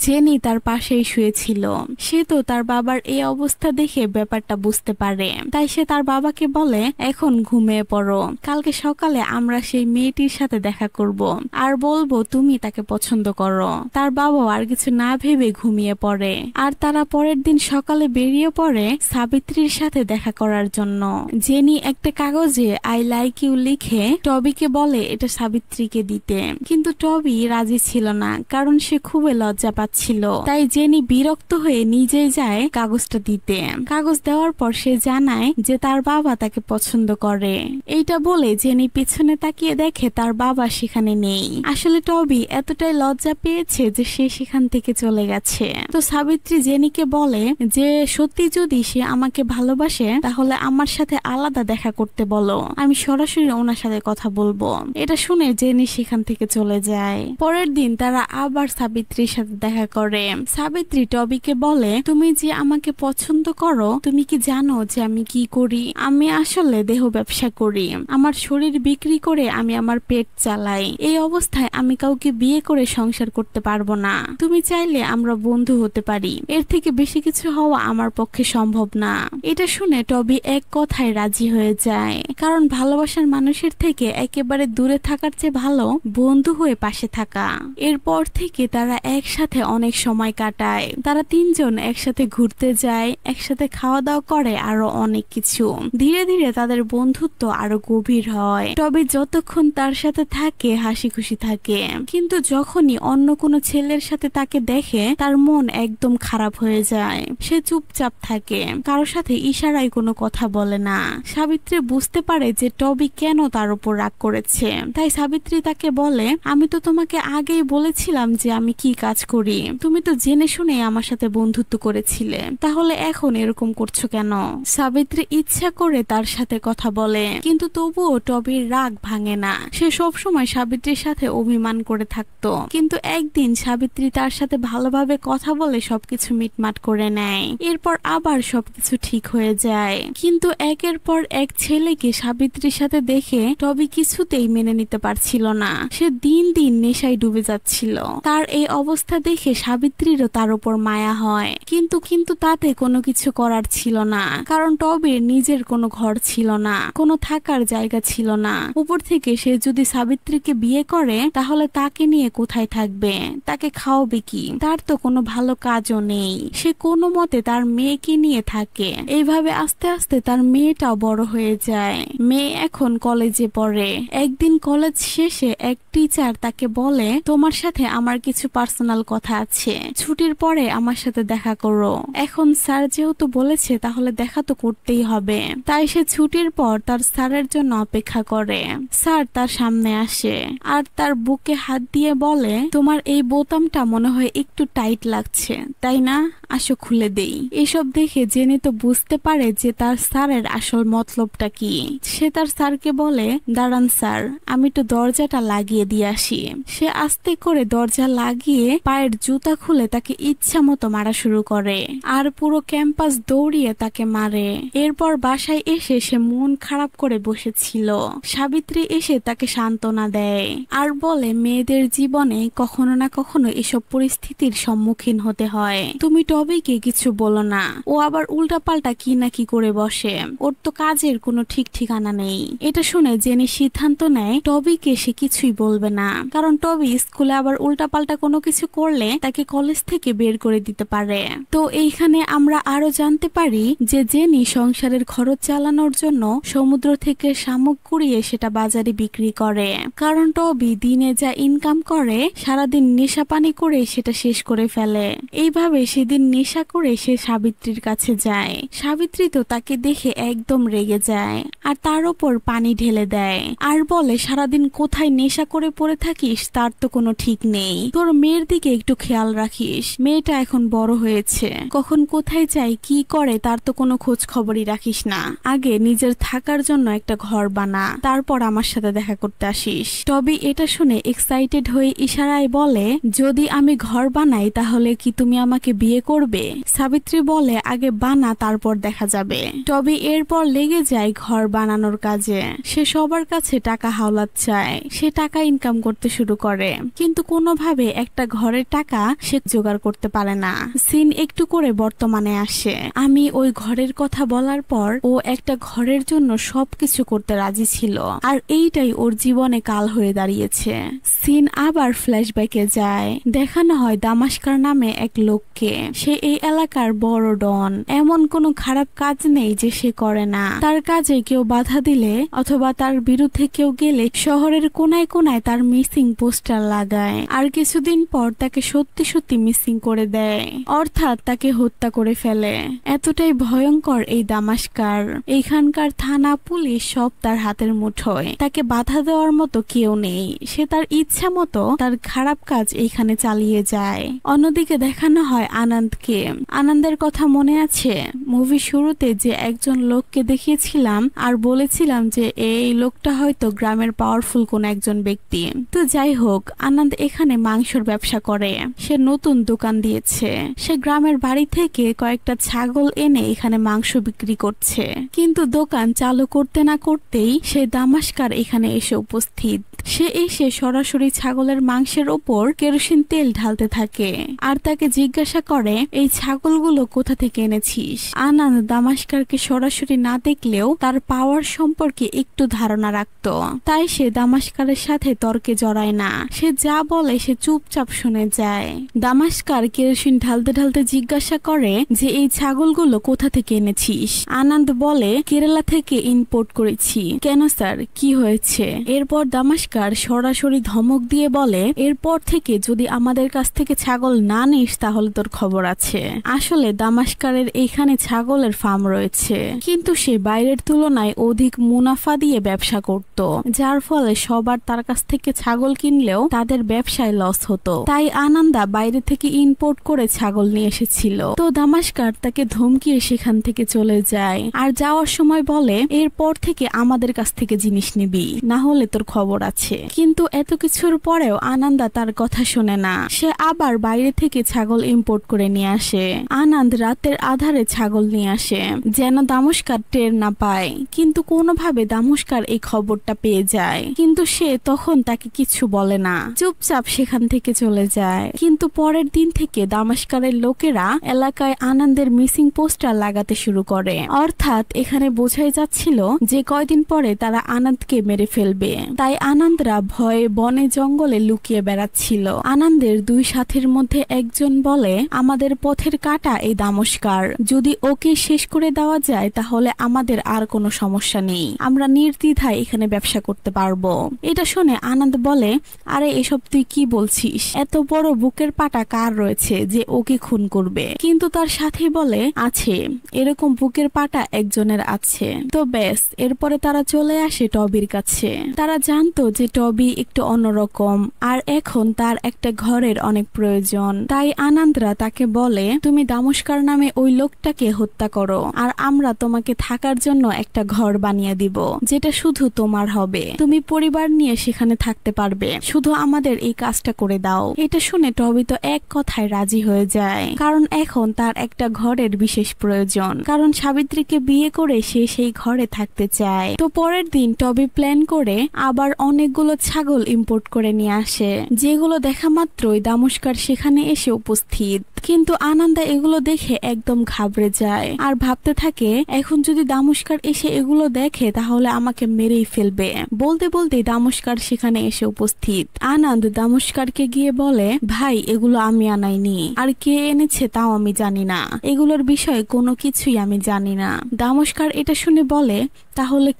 জেনি তার পাশেই শুয়েছিল। সে তো তার বাবার এই অবস্থা দেখে ব্যাপারটা বুঝতে পারে। তাই সে তার বাবাকে বলে, এখন ঘুমিয়ে পড়ো, কালকে সকালে আমরা সেই মেয়েটির সাথে দেখা করব আর বলবো তুমি তাকে পছন্দ করো। তার বাবাও আর কিছু না ভেবে ঘুমিয়ে পড়ে। আর তারা পরের দিন সকালে বেরিয়ে পড়ে সাবিত্রীর সাথে দেখা করার জন্য। জেনি একটা কাগজে আই লাইক ইউ লিখে টবিকে বলে এটা সাবিত্রীকে দিতে। কিন্তু টবি রাজি ছিল না, কারণ সে খুবই লজ্জা পাচ্ছিল। তাই জেনি বিরক্ত হয়ে নিজেই যায় কাগজটা দিতে। কাগজ দেওয়ার পর সে জানায় যে তার বাবা তাকে পছন্দ করে। এইটা বলে জেনি পিছনে তাকিয়ে দেখে তার বাবা সেখানে নেই। আসলে টবি এতটাই লজ্জা পেয়েছে যে সে সেখান থেকে চলে গেছে। তো সাবিত্রী জেনিকে বলে যে সত্যি যদি সে আমাকে ভালোবাসে তাহলে আমার সাথে আলাদা দেখা করতে বলো, আমি সরাসরি ওনার সাথে কথা বলবো। এটা শুনে জেনি সেখান থেকে চলে যায়। পরের দিন তারা আবার সাবিত্রীর সাথে দেখা করে। সাবিত্রী টবিকে বলে, তুমি যে আমাকে পছন্দ করো, তুমি কি জানো যে আমি কি করি? আমি আসলে দেহ ব্যবসা করি। আমার শরীর বিক্রি করে আমি আমার পেট চালাই। এই অবস্থায় আমি কাউকে বিয়ে করে সংসার করতে পারবো না। তুমি চাইলে আমরা বন্ধু হতে পারি, এর থেকে বেশি কিছু হওয়া আমার পক্ষে সম্ভব না। এটা শুনে টবি এক কথায় রাজি হয়ে যায়, কারণ ভালোবাসার মানুষের থেকে একেবারে দূরে থাকার চেয়ে ভালো বন্ধু হয়ে পাশে থাকা। এরপর থেকে তারা একসাথে অনেক সময় কাটায়। তারা তিনজন একসাথে ঘুরতে যায়, একসাথে খাওয়া দাওয়া করে, আরো অনেক কিছু। ধীরে ধীরে তাদের বন্ধুত্ব আরো গভীর হয়। তবে যতক্ষণ তার সাথে থাকে হাসি খুশি থাকে, কিন্তু যখনই অন্য কোনো ছেলের সাথে তাকে দেখে তার মন একদম খারাপ হয়ে যায়। সে চুপচাপ থাকে, কারোর সাথে ইশারায় কোনো কথা বলে না। সাবিত্রী বুঝতে পারে যে টবি কেন তার উপর রাগ করেছে। তাই সাবিত্রী তাকে বলে, আমি তো তোমাকে আগেই বলেছিলাম যে আমি কি কাজ করি, তুমি তো জেনে শুনে আমার সাথে বন্ধুত্ব করেছিলে, তাহলে এখন এরকম করছো কেন? সাবিত্রী ইচ্ছা করে তার সাথে কথা বলে, কিন্তু তবুও টবির রাগ ভাঙে না। সে সবসময় সাবিত্রীর সাথে অভিমান করে থাকতো। কিন্তু একদিন সাবিত্রী তার সাথে ভালোভাবে কথা বলে সবকিছু মিটমাট করে নেয়। এরপর আবার সবকিছু ঠিক হয়ে যায়। কিন্তু একের পর এক ছেলেকে সাবিত্রীর সাথে দেখে টবি কিছুতেই মেনে নিতে পারছিল না। সে দিন দিন নেশায় ডুবে যাচ্ছিল। তার এই অবস্থা দেখে সাবিত্রীরও তার উপর মায়া হয়, কিন্তু তাতে কোনো কিছু করার ছিল না, কারণ টবির নিজের কোনো ঘর ছিল না, কোনো থাকার জায়গা ছিল না। উপর থেকে সে যদি সাবিত্রীকে বিয়ে করে তাহলে তাকে নিয়ে কোথায় থাকবে, তাকে খাওয়াবে কি? তার তো কোনো ভালো কাজও নেই। সে কোনো মতে তার মেয়েকে নিয়ে থাকে। এইভাবে আস্তে আস্তে তার মেয়েটাও বড় হয়ে যায়। মেয়ে এখন কলেজে পড়ে। একদিন কলেজ শেষে এক টিচার তাকে বলে, তোমার সাথে আমার কিছু পার্সোনাল কথা আছে, ছুটির পরে আমার সাথে দেখা করো। এখন স্যার যেহেতু বলেছে তাহলে দেখা তো করতেই হবে। তাই সে ছুটির পর তার স্যারের জন্য অপেক্ষা করে। স্যার তার সামনে আসে আর তার বুকে হাত দিয়ে বলে, তোমার এই বোতামটা মনে হয় একটু টাইট লাগছে, তাই না? আসো খুলে দেই। এসব দেখে জেনে তো বুঝতে পারে যে তার স্যারের আসল মতলবটা কি। সে তার স্যারকে বলে, দাঁড়ান স্যার, আমি তো দরজাটা লাগিয়ে দিয়ে আসি। সে আস্তে করে দরজা লাগিয়ে পায়ের জুতা খুলে তাকে ইচ্ছা মতো মারা শুরু করে আর পুরো ক্যাম্পাস দৌড়িয়ে তাকে মারে। এরপর বাসায় এসে সে মন খারাপ করে বসেছিল। সাবিত্রী এসে তাকে সান্ত্বনা দেয় আর বলে, মেয়েদের জীবনে কখনো না কখনো এসব পরিস্থিতির সম্মুখীন হতে হয়। তুমি টবিকে কিছু বলো না, ও আবার উল্টাপাল্টা কি না কি করে বসে, ওর তো কাজের কোনো ঠিক ঠিকানা নেই। এটা শুনে জেনি সিদ্ধান্ত নেয় টবিকে সে কিছুই বলবে না, কারণ টবি স্কুলে আবার উল্টাপাল্টা কোনো কিছু করলে তাকে কলেজ থেকে বের করে দিতে পারে। তো এইখানে আমরা আরো জানতে পারি যে জেনি সংসারের খরচ চালানোর জন্য সমুদ্র থেকে শামুক কুড়িয়ে সেটা বাজারে বিক্রি করে, কারণ টবি দিনে যা ইনকাম করে সারাদিন নেশা পানি করে সেটা শেষ করে ফেলে। এইভাবে সেদিন নেশা করে সে সাবিত্রীর কাছে যায়। সাবিত্রী তো তাকে দেখে একদম রেগে যায় আর তার ওপর পানি ঢেলে দেয় আর বলে, সারাদিন কোথায় নেশা করে পড়ে থাকিস তার তো কোনো ঠিক নেই। তোর মেয়ের দিকে একটু খেয়াল রাখিস, মেয়েটা এখন বড় হয়েছে, কখন কোথায় যায় কি করে তার তো কোনো খোঁজ খবরই রাখিস না। আগে নিজের থাকার জন্য একটা ঘর বানা, তারপর আমার সাথে দেখা করতে আসিস। টবি এটা শুনে এক্সাইটেড হয়ে ইশারায় বলে, যদি আমি ঘর বানাই তাহলে কি তুমি আমাকে বিয়ে করবে? সাবিত্রী বলে, আগে বানা তারপর দেখা যাবে। টবি এরপর লেগে যায় ঘর বানানোর কাজে। সে সবার কাছে টাকা হাওলাত চায়, সে টাকা ইনকাম করতে শুরু করে, কিন্তু কোনোভাবে একটা ঘরের টাকা সে জোগাড় করতে পারে না। সিন একটু করে বর্তমানে আসে। আমি ওই ঘরের কথা বলার পর ও একটা ঘরের জন্য সবকিছু করতে রাজি ছিল, আর এইটাই ওর জীবনে কাল হয়ে দাঁড়িয়েছে। সিন আবার ফ্ল্যাশব্যাকে যায়। দেখানো হয় দামাস্কার নামে এক লোককে। সে এই এলাকার বড় ডন। এমন কোনো খারাপ কাজ নেই যে সে করে না। তার কাজে কেউ বাধা দিলে অথবা তার বিরুদ্ধে কেউ গেলে শহরের কোনায় কোনায় তার মিসিং পোস্টার লাগায়, আর কিছুদিন পর তাকে সত্যি সত্যি মিসিং করে দেয়, অর্থাৎ তাকে হত্যা করে ফেলে। এতটাই ভয়ঙ্কর এই দামাস্কার। এইখানকার থানা পুলিশ সব তার হাতের মুঠোয়। তাকে বাধা দেওয়ার মতো কেউ নেই। সে তার ইচ্ছা মতো তার খারাপ কাজ এইখানে চালিয়ে যায়। অন্যদিকে দেখানো হয় আনন্দকে। আনন্দের কথা মনে আছে? মুভি শুরুতে যে একজন লোককে দেখিয়েছিলাম আর বলেছিলাম যে এই লোকটা হয়তো গ্রামের পাওয়ারফুল কোন একজন ব্যক্তি। তো যাই হোক, আনন্দ এখানে মাংসের ব্যবসা করে। সে নতুন দোকান দিয়েছে। সে গ্রামের বাড়ি থেকে কয়েকটা ছাগল এনে এখানে মাংস বিক্রি করছে, কিন্তু দোকান চালু করতে না করতেই সে দামাস্কার এখানে এসে উপস্থিত। সে এসে সরাসরি ছাগলের মাংসের ওপর কেরোসিন তেল ঢালতে থাকে আর তাকে জিজ্ঞাসা করে, এই ছাগলগুলো কোথা থেকে এনেছিস? আনন্দ দামাস্কারকে সরাসরি না দেখলেও তার পাওয়ার সম্পর্কে একটু ধারণা রাখত, তাই সে দামাস্কারের সাথে তর্কে জড়ায় না। সে যা বলে সে চুপচাপ শুনে যায়। দামাস্কার কেরোসিন ঢালতে ঢালতে জিজ্ঞাসা করে যে এই ছাগলগুলো কোথা থেকে এনেছিস? আনন্দ বলে, কেরালা থেকে ইম্পোর্ট করেছি। কেন স্যার, কি হয়েছে? এরপর দামাস্কার সরাসরি ধমক দিয়ে বলে, এরপর থেকে যদি আমাদের কাছ থেকে ছাগল না নিস তাহলে তোর খবর আছে। আসলে দামাস্কারের এইখানে ছাগলের ফার্ম রয়েছে, কিন্তু সে বাইরের তুলনায় অধিক মুনাফা দিয়ে ব্যবসা করত, যার ফলে সবার তার কাছ থেকে ছাগল কিনলেও তাদের ব্যবসায় লস হতো। তাই আনন্দা বাইরে থেকে ইম্পোর্ট করে ছাগল নিয়ে এসেছিল। তো দামাস্কার তাকে ধমকিয়ে সেখান থেকে চলে যায় আর যাওয়ার সময় বলে, এরপর থেকে আমাদের কাছ থেকে জিনিস নিবি, না হলে তোর খবর আছে। কিন্তু এত কিছুর পরেও আনন্দা তার কথা শোনে না। সে আবার বাইরে থেকে ছাগল ইম্পোর্ট করে নিয়ে আসে। আনন্দ রাতের আধারে ছাগল নিয়ে আসে যেন দামাস্কার টের না পায়, কিন্তু কোনোভাবে দামাস্কার এই খবরটা পেয়ে যায়, কিন্তু সে তখন তাকে কিছু বলে না, চুপচাপ সেখান থেকে চলে যায়। কিন্তু পরের দিন থেকে দামাস্কারের লোকেরা এলাকায় আনন্দের মিসিং পোস্টার লাগাতে শুরু করে, অর্থাৎ এখানে বোঝাই যাচ্ছিল যে কয়দিন পরে তারা আনন্দকে মেরে ফেলবে। তাই আনন্দরা ভয়ে বনে জঙ্গলে লুকিয়ে বেড়াচ্ছিল। আনন্দের দুই সাথীর মধ্যে একজন বলে, আমাদের পথের কাটা এই দামাস্কার, যদি ওকে শেষ করে দেওয়া যায় তাহলে আমাদের আর কোনো সমস্যা নেই, আমরা নির্দ্বিধায় এখানে ব্যবসা করতে পারবো। এটা শুনে আনন্দ বলে, আরে এসব তুই কি বলছিস? এত বড় বুকের পাটা কার রয়েছে যে ওকে খুন করবে? কিন্তু তার সাথী বলে, আছে, এরকম বুকের পাটা একজনের আছে। তো ব্যাস, এরপরে তারা চলে আসে টবির কাছে। তারা জানতো যে টবি একটু অন্যরকম আর এখন তার একটা ঘরের অনেক প্রয়োজন। তাই আনন্দরা তাকে বলে, তুমি দামাস্কার নামে ওই লোকটাকে হত্যা করো আর আমরা তোমাকে থাকার জন্য একটা ঘর বানিয়ে দিব, যেটা শুধু তোমার হবে। তুমি পরিবার নিয়ে সেখানে থাকতে পারবে, শুধু আমাদের এই কাজটা করে দাও। এটা শুনে টবি তো এক কথায় রাজি হয়ে যায়, কারণ এখন তার একটা ঘরের বিশেষ প্রয়োজন, কারণ সাবিত্রীকে বিয়ে করে সে সেই ঘরে থাকতে চায়। তো পরের দিন টবি প্ল্যান করে আবার অনেকগুলো ছাগল ইম্পোর্ট করে নিয়ে আসে, যেগুলো দেখা মাত্রই দামাস্কার সেখানে এসে উপস্থিত। কিন্তু আনন্দা এগুলো দেখে একদম ঘাবড়ে যায় আর ভাবতে থাকে, এখন যদি দামাস্কার এসে এগুলো দেখে তাহলে আমাকে মেরেই ফেলবে। বলতে বলতে দামাস্কার সেখানে এসে উপস্থিত। আনন্দ দামাস্কারকে গিয়ে বলে, ভাই এগুলো আমি আনাইনি, আর কে এনেছে তাও আমি জানি না, এগুলোর বিষয়ে কোনো কিছুই আমি জানি না। দামাস্কার এটা শুনে বলে, তাহলে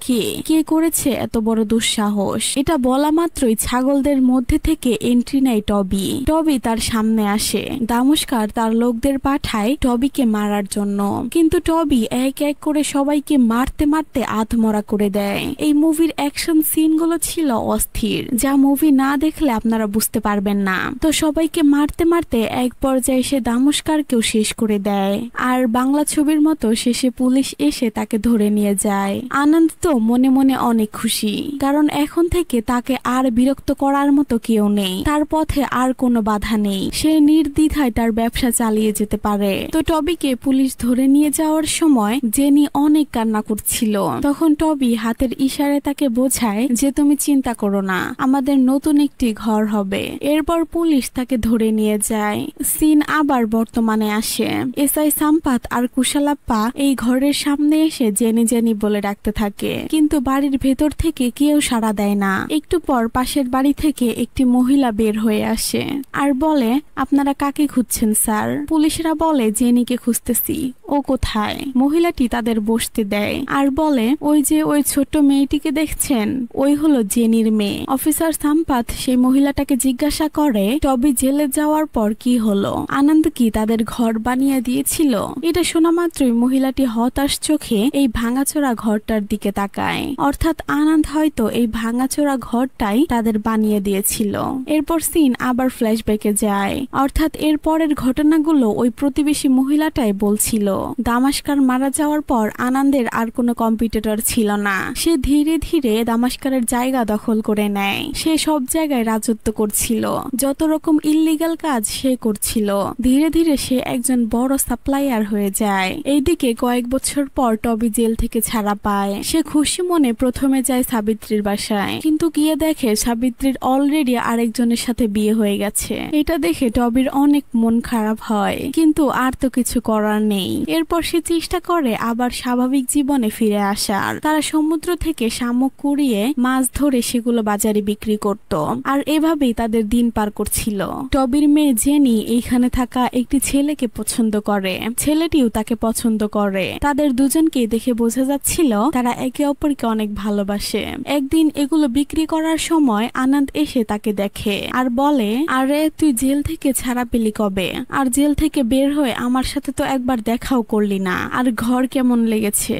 কে করেছে এত বড় দুঃসাহস? এটা বলা মাত্রই ছাগলদের মধ্যে থেকে এন্ট্রি নেয় টবি। টবি তার সামনে আসে। দামাস্কার তার লোকদের পাঠায় টবিকে মারার জন্য, কিন্তু টবি এক এক করে সবাইকে মারতে মারতে আধমরা করে দেয়। এই মুভির অ্যাকশন সিনগুলো ছিল অস্থির, যা মুভি না দেখলে আপনারা বুঝতে পারবেন না। তো সবাইকে মারতে মারতে এক পর্যায়ে সে দামস্কারকেও শেষ করে দেয়। আর বাংলা ছবির মতো শেষে পুলিশ এসে তাকে ধরে নিয়ে যায়। আনন্দ তো মনে মনে অনেক খুশি, কারণ এখন থেকে তাকে আর বিরক্ত করার মতো কেউ নেই, তার পথে আর কোনো বাধা নেই, সে নির্দ্বিধায় তার ব্যবসা চালিয়ে যেতে পারে। তো টবিকে পুলিশ ধরে নিয়ে যাওয়ার সময় জেনি অনেক কান্না করছিল। তখন টবি হাতের ইশারায় তাকে বোঝায় যে তুমি চিন্তা করো না, আমাদের নতুন একটি ঘর হবে। এরপর পুলিশ তাকে ধরে নিয়ে যায়। সিন আবার বর্তমানে আসে। এসআই সাম্পাত আর কুশালাপ্পা এই ঘরের সামনে এসে জেনি জেনি বলে ডাকতে থাকে, কিন্তু বাড়ির ভেতর থেকে কেউ সাড়া দেয় না। একটু পর পাশের বাড়ি থেকে একটি মহিলা বের হয়ে আসে আর বলে, আপনারা কাকে খুঁজছেন স্যার? পুলিশরা বলে, জেনিকে খুঁজতেছি, ও কোথায়? মহিলাটি তাদের বসতে দেয় আর বলে, ওই যে ওই ছোট্ট মেয়েটিকে দেখছেন, ওই হলো জেনির মেয়ে। অফিসার সাম্পাত সেই মহিলাটাকে জিজ্ঞাসা করে, টবি জেলে যাওয়ার পর কি হলো? আনন্দ কি তাদের ঘর বানিয়ে দিয়েছিল? এটা শোনা মাত্রই মহিলাটি হতাশ চোখে এই ভাঙাচোরা ঘরটার দিকে তাকায়। অর্থাৎ আনন্দ হয়তো এই ভাঙাচোরা ঘরটাই তাদের বানিয়ে দিয়েছিল। এরপর সিন আবার ফ্ল্যাশব্যাকে যায়, অর্থাৎ এর পরের ঘটনাগুলো ওই প্রতিবেশী মহিলাটাই বলছিল। দামাস্কার মারা যাওয়ার পর আনন্দের আর কোনো কম্পিটিটর ছিল না। সে ধীরে ধীরে দামাস্কারের জায়গা দখল করে নেয়। সে সব জায়গায় রাজত্ব করছিল, যত রকম ইল্লিগাল কাজ সে করছিল। ধীরে ধীরে সে একজন বড় সাপ্লায়ার হয়ে যায়। এইদিকে কয়েক বছর পর টবি জেল থেকে ছাড়া পায়। সে খুশি মনে প্রথমে যায় সাবিত্রীর বাসায়, কিন্তু গিয়ে দেখে সাবিত্রীর অলরেডি আরেকজনের সাথে বিয়ে হয়ে গেছে। এটা দেখে টবির অনেক মন খারাপ হয়, কিন্তু আর তো কিছু করার নেই। এরপর সে চেষ্টা করে আবার স্বাভাবিক জীবনে ফিরে আসার। তারা সমুদ্র থেকে শামুক কুড়িয়ে মাছ ধরে সেগুলো বাজারে বিক্রি করত, আর এভাবেই তাদের দিন পার করছিল। টবির মেয়ে জেনি এইখানে থাকা একটি ছেলেকে পছন্দ করে, ছেলেটিও তাকে পছন্দ করে। তাদের দুজনকে দেখে বোঝা যাচ্ছিল তারা একে অপরকে অনেক ভালোবাসে। একদিন এগুলো বিক্রি করার সময় আনন্দ এসে তাকে দেখে আর বলে, আরে তুই জেল থেকে ছাড়া পেলি কবে? আর জেল থেকে বের হয়ে আমার সাথে তো একবার দেখাও করলি না। আর ঘর কেমন লেগেছে?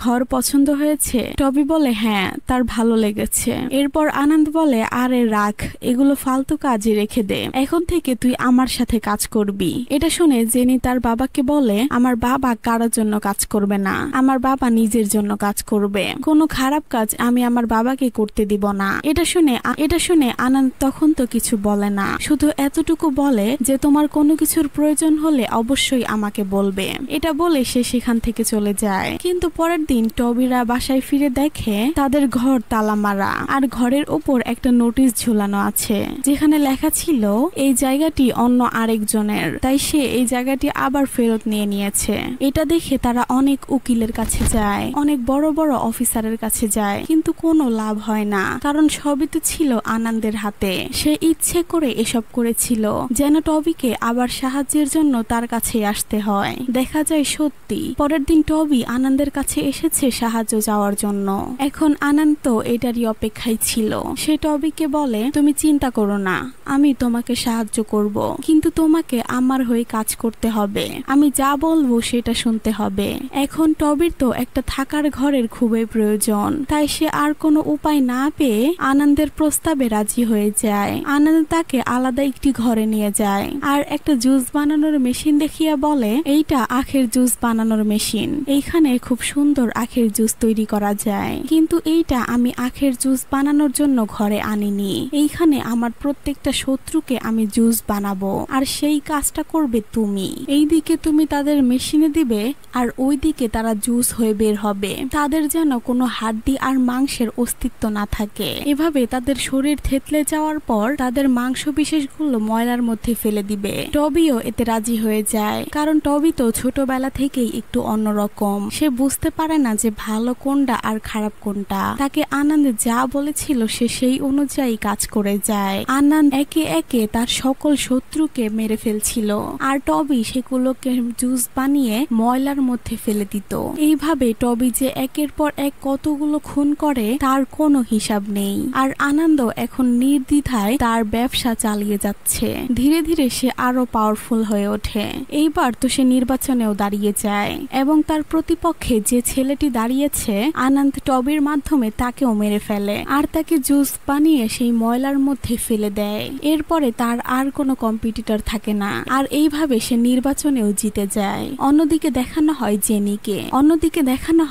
ঘর পছন্দ হয়েছে? টবি বলে, হ্যাঁ, তার ভালো লেগেছে। এরপর আনন্দ বলে, আরে রাখ, এগুলো ফালতু কাজে রেখে দে, এখন থেকে তুই আমার সাথে কাজ করবি। এটা শুনে জেনি তার বাবাকে বলে, আমার বাবা কারোর জন্য কাজ করবে না, আমার বাবা নিজের জন্য কাজ করবে। কোনো খারাপ কাজ আমি আমার বাবাকে করতে দিব না। এটা শুনে আনন্দ তখন তো কিছু বলে না, শুধু এতটুকু বলে যে তোমার কোনো কিছুর প্রয়োজন হলে অবশ্যই আমাকে বলবে। এটা বলে সে সেখান থেকে চলে যায়। কিন্তু পরের দিন টবিরা বাসায় ফিরে দেখে তাদের ঘর তালা মারা, আর ঘরের উপর একটা নোটিশ ঝুলানো আছে যেখানে লেখা ছিল এই জায়গাটি অন্য আরেকজনের, তাই সে এই জায়গাটি আবার ফেরত নিয়ে নিয়েছে। এটা দেখে তারা অনেক উকিলের কাছে যায়, অনেক বড় বড় অফিসারের কাছে যায়, কিন্তু কোনো লাভ হয় না, কারণ সবই তো ছিল আনন্দের হাতে। সে ইচ্ছে করে এসব করেছিল যেন টবিকে আবার সাহায্যের জন্য তার কাছে আসতে হয়। দেখা যায় সত্যি পরের দিন টবি আনন্দের কাছে এসেছে সাহায্য চাওয়ার জন্য। এখন আনন্দ তো এটারই অপেক্ষায় ছিল। সে টবিকে বলে, তুমি চিন্তা করো না, আমি তোমাকে সাহায্য করব, কিন্তু তোমাকে আমার হয়ে কাজ করতে হবে, আমি যা বলবো সেটা শুনতে হবে। এখন টবির তো একটা থাকার ঘরের খুবই প্রয়োজন, তাই সে আর কোনো উপায় না পেয়ে আনন্দের প্রস্তাবে রাজি হয়ে যায়। আনন্দ তাকে আলাদা একটি ঘরে নিয়ে যায় আর একটা জুস বানানোর মেশিন দেখিয়ে বলে, এইটা আখের জুস বানানোর মেশিন, এইখানে খুব সুন্দর আখের জুস তৈরি করা যায়, কিন্তু এইটা আমি আখের জুস বানানোর জন্য ঘরে আনিনি, এইখানে আমার প্রত্যেকটা শত্রুকে আমি জুস বানাবো, আর সেই কাজটা করবে তুমি। এইদিকে তুমি তাদের মেশিনে দিবে আর ওইদিকে তারা জুস হয়ে বের হবে, তাদের যেন কোনো হাড্ডি আর মাংসের অস্তিত্ব না থাকে। এভাবে তাদের শরীর থেতলে যাওয়ার পর তাদের মাংস বিশেষগুলো ময়লার মধ্যে ফেলে দিবে। টবিও এতে রাজি হয়ে যায়, কারণ টবি তো ছোট ছোটবেলা থেকেই একটু অন্যরকম। সে বুঝতে পারে না যে ভালো কোনটা আর খারাপ কোনটা। তাকে আনন্দ যা বলেছিল সে সেই অনুযায়ী কাজ করে যায়। আনন্দ একে একে তার সকল শত্রুকে মেরে ফেলছিল আর টবি সেগুলোকে জুস বানিয়ে ময়লার মধ্যে ফেলে দিত। এইভাবে টবি যে একের পর এক কতগুলো খুন করে তার কোনো হিসাব নেই। আর আনন্দ এখন নির্দ্বিধায় তার ব্যবসা চালিয়ে যাচ্ছে। ধীরে ধীরে সে আরো পাওয়ারফুল হয়ে ওঠে। এইবার তো সে নির্বাচনেও দাঁড়িয়ে যায় এবং তার প্রতিপক্ষে যে ছেলেটি দাঁড়িয়েছে আনন্দ টবির মাধ্যমে তাকেও মেরে ফেলে আর তাকে জুস বানিয়ে সেই ময়লার মধ্যে ফেলে দেয়। এরপরে তার আর কোনো কম্পিটিটর থাকে না আর এইভাবে সে নির্বাচনেও জিতে যায়। অন্যদিকে দেখানো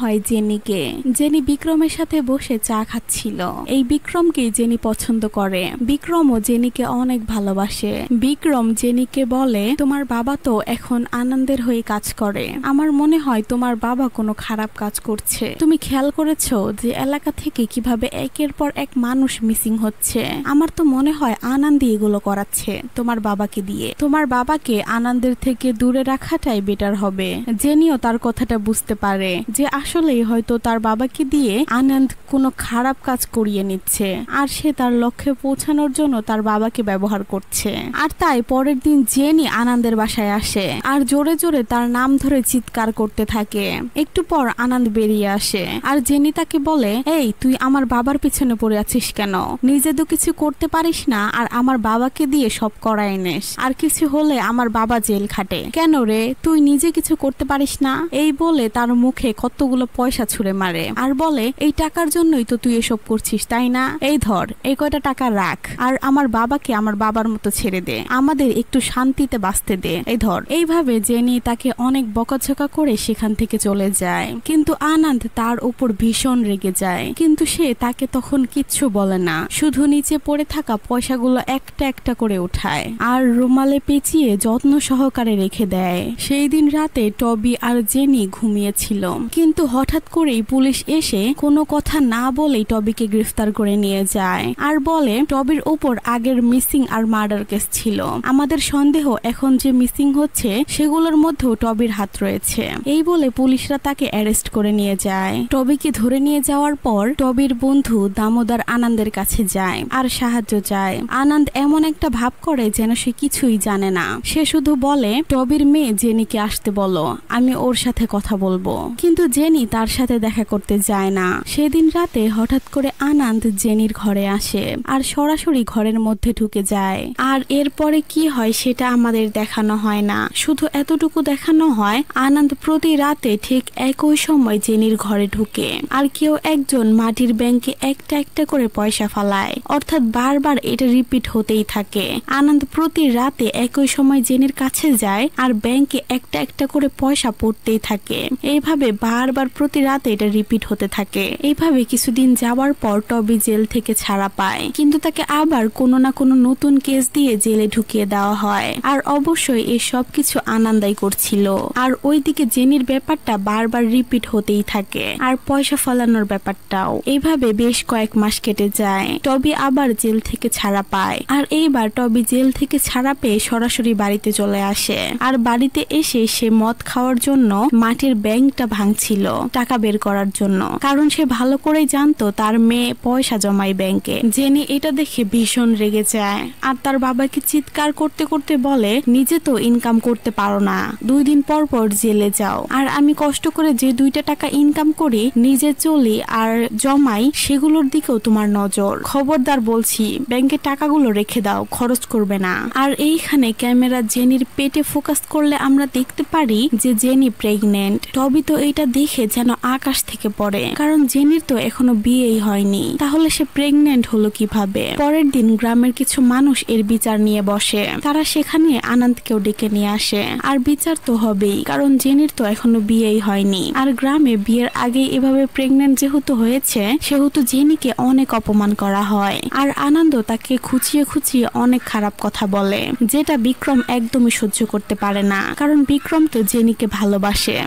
হয় জেনিকে। জেনি বিক্রমের সাথে বসে চা খাচ্ছিল। এই বিক্রমকে জেনি পছন্দ করে। বিক্রমও জেনিকে অনেক ভালোবাসে। বিক্রম জেনিকে বলে, তোমার বাবা তো এখন আনন্দের হয়ে কাজ করে। আমার মনে হয় তোমার বাবা কোনো খারাপ কাজ করছে। তুমি খেয়াল করেছো যে এলাকা থেকে কিভাবে একের পর এক মানুষ মিসিং হচ্ছে? আমার তো মনে হয় আনন্দ এগুলো করাচ্ছে তোমার বাবাকে দিয়ে। তোমার বাবাকে আনন্দের থেকে দূরে রাখাটাই বেটার হবে। জেনিও তার কথাটা বুঝতে পারে যে আসলেই হয়তো তার বাবাকে দিয়ে আনন্দ কোনো খারাপ কাজ করিয়ে নিচ্ছে আর সে তার লক্ষ্যে পৌঁছানোর জন্য তার বাবাকে ব্যবহার করছে। আর তাই পরের দিন জেনি আনন্দের বাসায় আসে আর জোরে জোরে তার নাম ধরে চিৎকার করতে থাকে। একটু পর আনন্দ বেরিয়ে আসে আর জেনি তাকে বলে, এই তুই আমার বাবার পিছনে পড়ে আছিস কেন? নিজে তো কিছু করতে পারিস না আর আমার বাবাকে দিয়ে সব করাই নেস। আর কিছু হলে আমার বাবা জেল খাটে। কেন রে, তুই নিজে কিছু করতে পারিস না? এই বলে তার মুখে কতগুলো পয়সা ছুঁড়ে মারে আর বলে, এই টাকার জন্যই তো তুই এসব করছিস তাই না? এই ধর, এই কয়টা টাকা রাখ আর আমার বাবাকে আমার বাবার মতো ছেড়ে দে, আমাদের একটু শান্তিতে বাঁচতে দে, এই ধর। এইভাবে জেনি তাকে অনেক বকাঝকা করে সেখান থেকে চলে যায়। কিন্তু আনন্দ তার উপর ভীষণ রেগে যায়, কিন্তু সে তাকে তখন কিচ্ছু বলে না, শুধু নিচে পড়ে থাকা পয়সাগুলো একটা একটা করে উঠায় আর রুমালে পেঁচিয়ে যত্ন সহকারে রেখে দেয়। সেই দিন রাতে টবি আর জেনি ঘুমিয়েছিল, কিন্তু হঠাৎ করেই পুলিশ এসে কোনো কথা না বলেই টবিকে গ্রেফতার করে নিয়ে যায় আর বলে টবির উপর আগের মিসিং আর মার্ডার কেস ছিল। আমাদের সন্দেহ এখন যে মিসিং হচ্ছে সেগুলোর মধ্যেও টবির হাত রয়েছে। এই বলে পুলিশরা তাকে অ্যারেস্ট করে নিয়ে যায়। টবিকে ধরে নিয়ে যাওয়ার পর টবির বন্ধু দামোদর আনন্দের কাছে যায় আর সাহায্য চায়। আনন্দ এমন একটা ভাব করে যেন সে কিছুই জানে না। সে শুধু বলে, টবির মেয়ে জেনিকে আসতে বলো, আমি ওর সাথে কথা বলবো। কিন্তু জেনি তার সাথে দেখা করতে যায় না। সেদিন রাতে হঠাৎ করে আনন্দ জেনির ঘরে আসে আর সরাসরি ঘরের মধ্যে ঢুকে যায়। আর এরপরে কি হয় সেটা আমাদের দেখানো হয় না, শুধু এতটুকু দেখানো হয় আনন্দ প্রতি রাতে ঠিক একই সময় জেনির ঘরে ঢুকে আর কেউ একজন মাটির ব্যাংকে একটা একটা করে পয়সা ফালায়, অর্থাৎ বারবার এটা রিপিট হতেই থাকে। আনন্দ প্রতি রাতে একই সময় জেনির কাছে যায় আর ব্যাংকে একটা একটা করে পয়সা পড়তেই থাকে। এইভাবে বারবার প্রতি রাতে এটা রিপিট হতে থাকে। এইভাবে কিছুদিন যাওয়ার পর টবি জেল থেকে ছাড়া পায়, কিন্তু তাকে আবার কোনো না কোনো নতুন কেস দিয়ে জেলে ঢুকিয়ে দেওয়া হয়। আর অবশ্যই এই সব কিছু আনন্দাই করছিল। আর ওইদিকে জেনির ব্যাপারটা বারবার রিপিট হতেই থাকে আর পয়সা ফালানোর ব্যাপারটাও। এইভাবে বেশ কয়েক মাস কেটে যায়। টবি আবার জেল থেকে ছাড়া পায় আর এইবার টবি জেল থেকে ছাড়া পেয়ে সরাসরি বাড়িতে চলে আসে। আর বাড়িতে এসে সে মদ খাওয়ার জন্য মাটির ব্যাংকটা ভাঙছিল টাকা বের করার জন্য, কারণ সে ভালো করেই জানতো তার মেয়ে পয়সা জমায় ব্যাংকে। জেনি এটা দেখে ভীষণ রেগে যায় আর তার বাবাকে চিৎকার করতে করতে বলে, নিজে তো ইনকাম করতে পারো না, 2 দিন পর পর জেলে যাও, আর আমি কষ্ট করে যে 2টা টাকা ইনকাম করি, নিজে চলি আর জমাই, সেগুলোর দিকেও তোমার নজর। খবরদার বলছি, ব্যাংকে টাকাগুলো রেখে দাও, খরচ করবে না। আর এইখানে ক্যামেরা জেনির পেটে ফোকাস করলে আমরা দেখতে পারি যে জেনি প্রেগনেন্ট। টবি তো এটা দেখে যেন আকাশ থেকে পড়ে, কারণ জেনির তো এখনো বিয়েই হয়নি, তাহলে সে প্রেগনেন্ট হলো কিভাবে? পরের দিন গ্রামের কিছু মানুষ এর বিচার নিয়ে বসে। তারা সেখানে আনন্দকেও ডেকে নিয়ে আসে আর বিচার তো হবেই, কারণ জেনির তো এখনো বিয়েই হয়নি। আর গ্রামে বিয়ের আগে এভাবে প্রেগনেন্ট যেহেতু হয়েছে সেহেতু জেনিকে অনেক অপমান করা হয় আর আনন্দ তাকে খুঁচিয়ে খুঁচিয়ে অনেক খারাপ কথা বলে, যেটা বিক্রম একদমই সহ্য করতে পারে না, কারণ বিক্রম তো জেনিকে ভালোবাসে।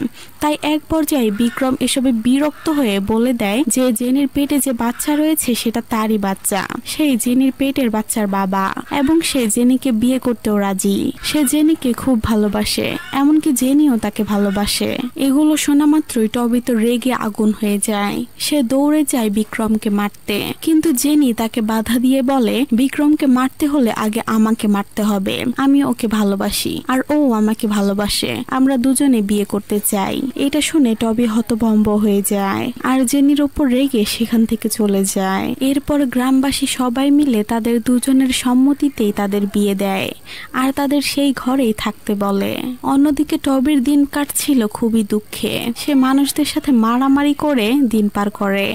তাই এক পর্যায়ে বিক্রম এসবে বিরক্ত হয়ে বলে দেয় যে জেনির পেটে যে বাচ্চা রয়েছে সেটা তারই বাচ্চা, সেই জেনির পেটের বাচ্চার বাবা, এবং সে জেনিকে বিয়ে করতেও রাজি। সে জেনিকে খুব ভালোবাসে, এমনকি জেনিও তাকে ভালোবাসে। এগুলো শোনা মাত্রই টবি তো রেগে আগুন হয়ে যায়। সে দৌড়ে যায় বিক্রমকে মারতে, কিন্তু জেনি তাকে বাধা দিয়ে বলে বিক্রমকে মারতে হলে আগে আমাকে মারতে হবে। আমি ওকে ভালোবাসি আর ও আমাকে ভালোবাসে, আমরা দুজনে বিয়ে করতে চাই। এটা শুনে টবি হতভম্ব হয়ে যায় আর জেনির ওপর রেগে সেখান থেকে চলে যায়। এরপর গ্রামবাসী সবাই মিলে তাদের দুজনের সম্মতিতেই তাদের বিয়ে দেয় আর তাদের সেই ঘরেই থাকতে বলে। অন্যদিকে টবির দিন কাটছিল খুবই দুঃখে। সে মানুষদের সাথে মারামারি করে দিন পার করে,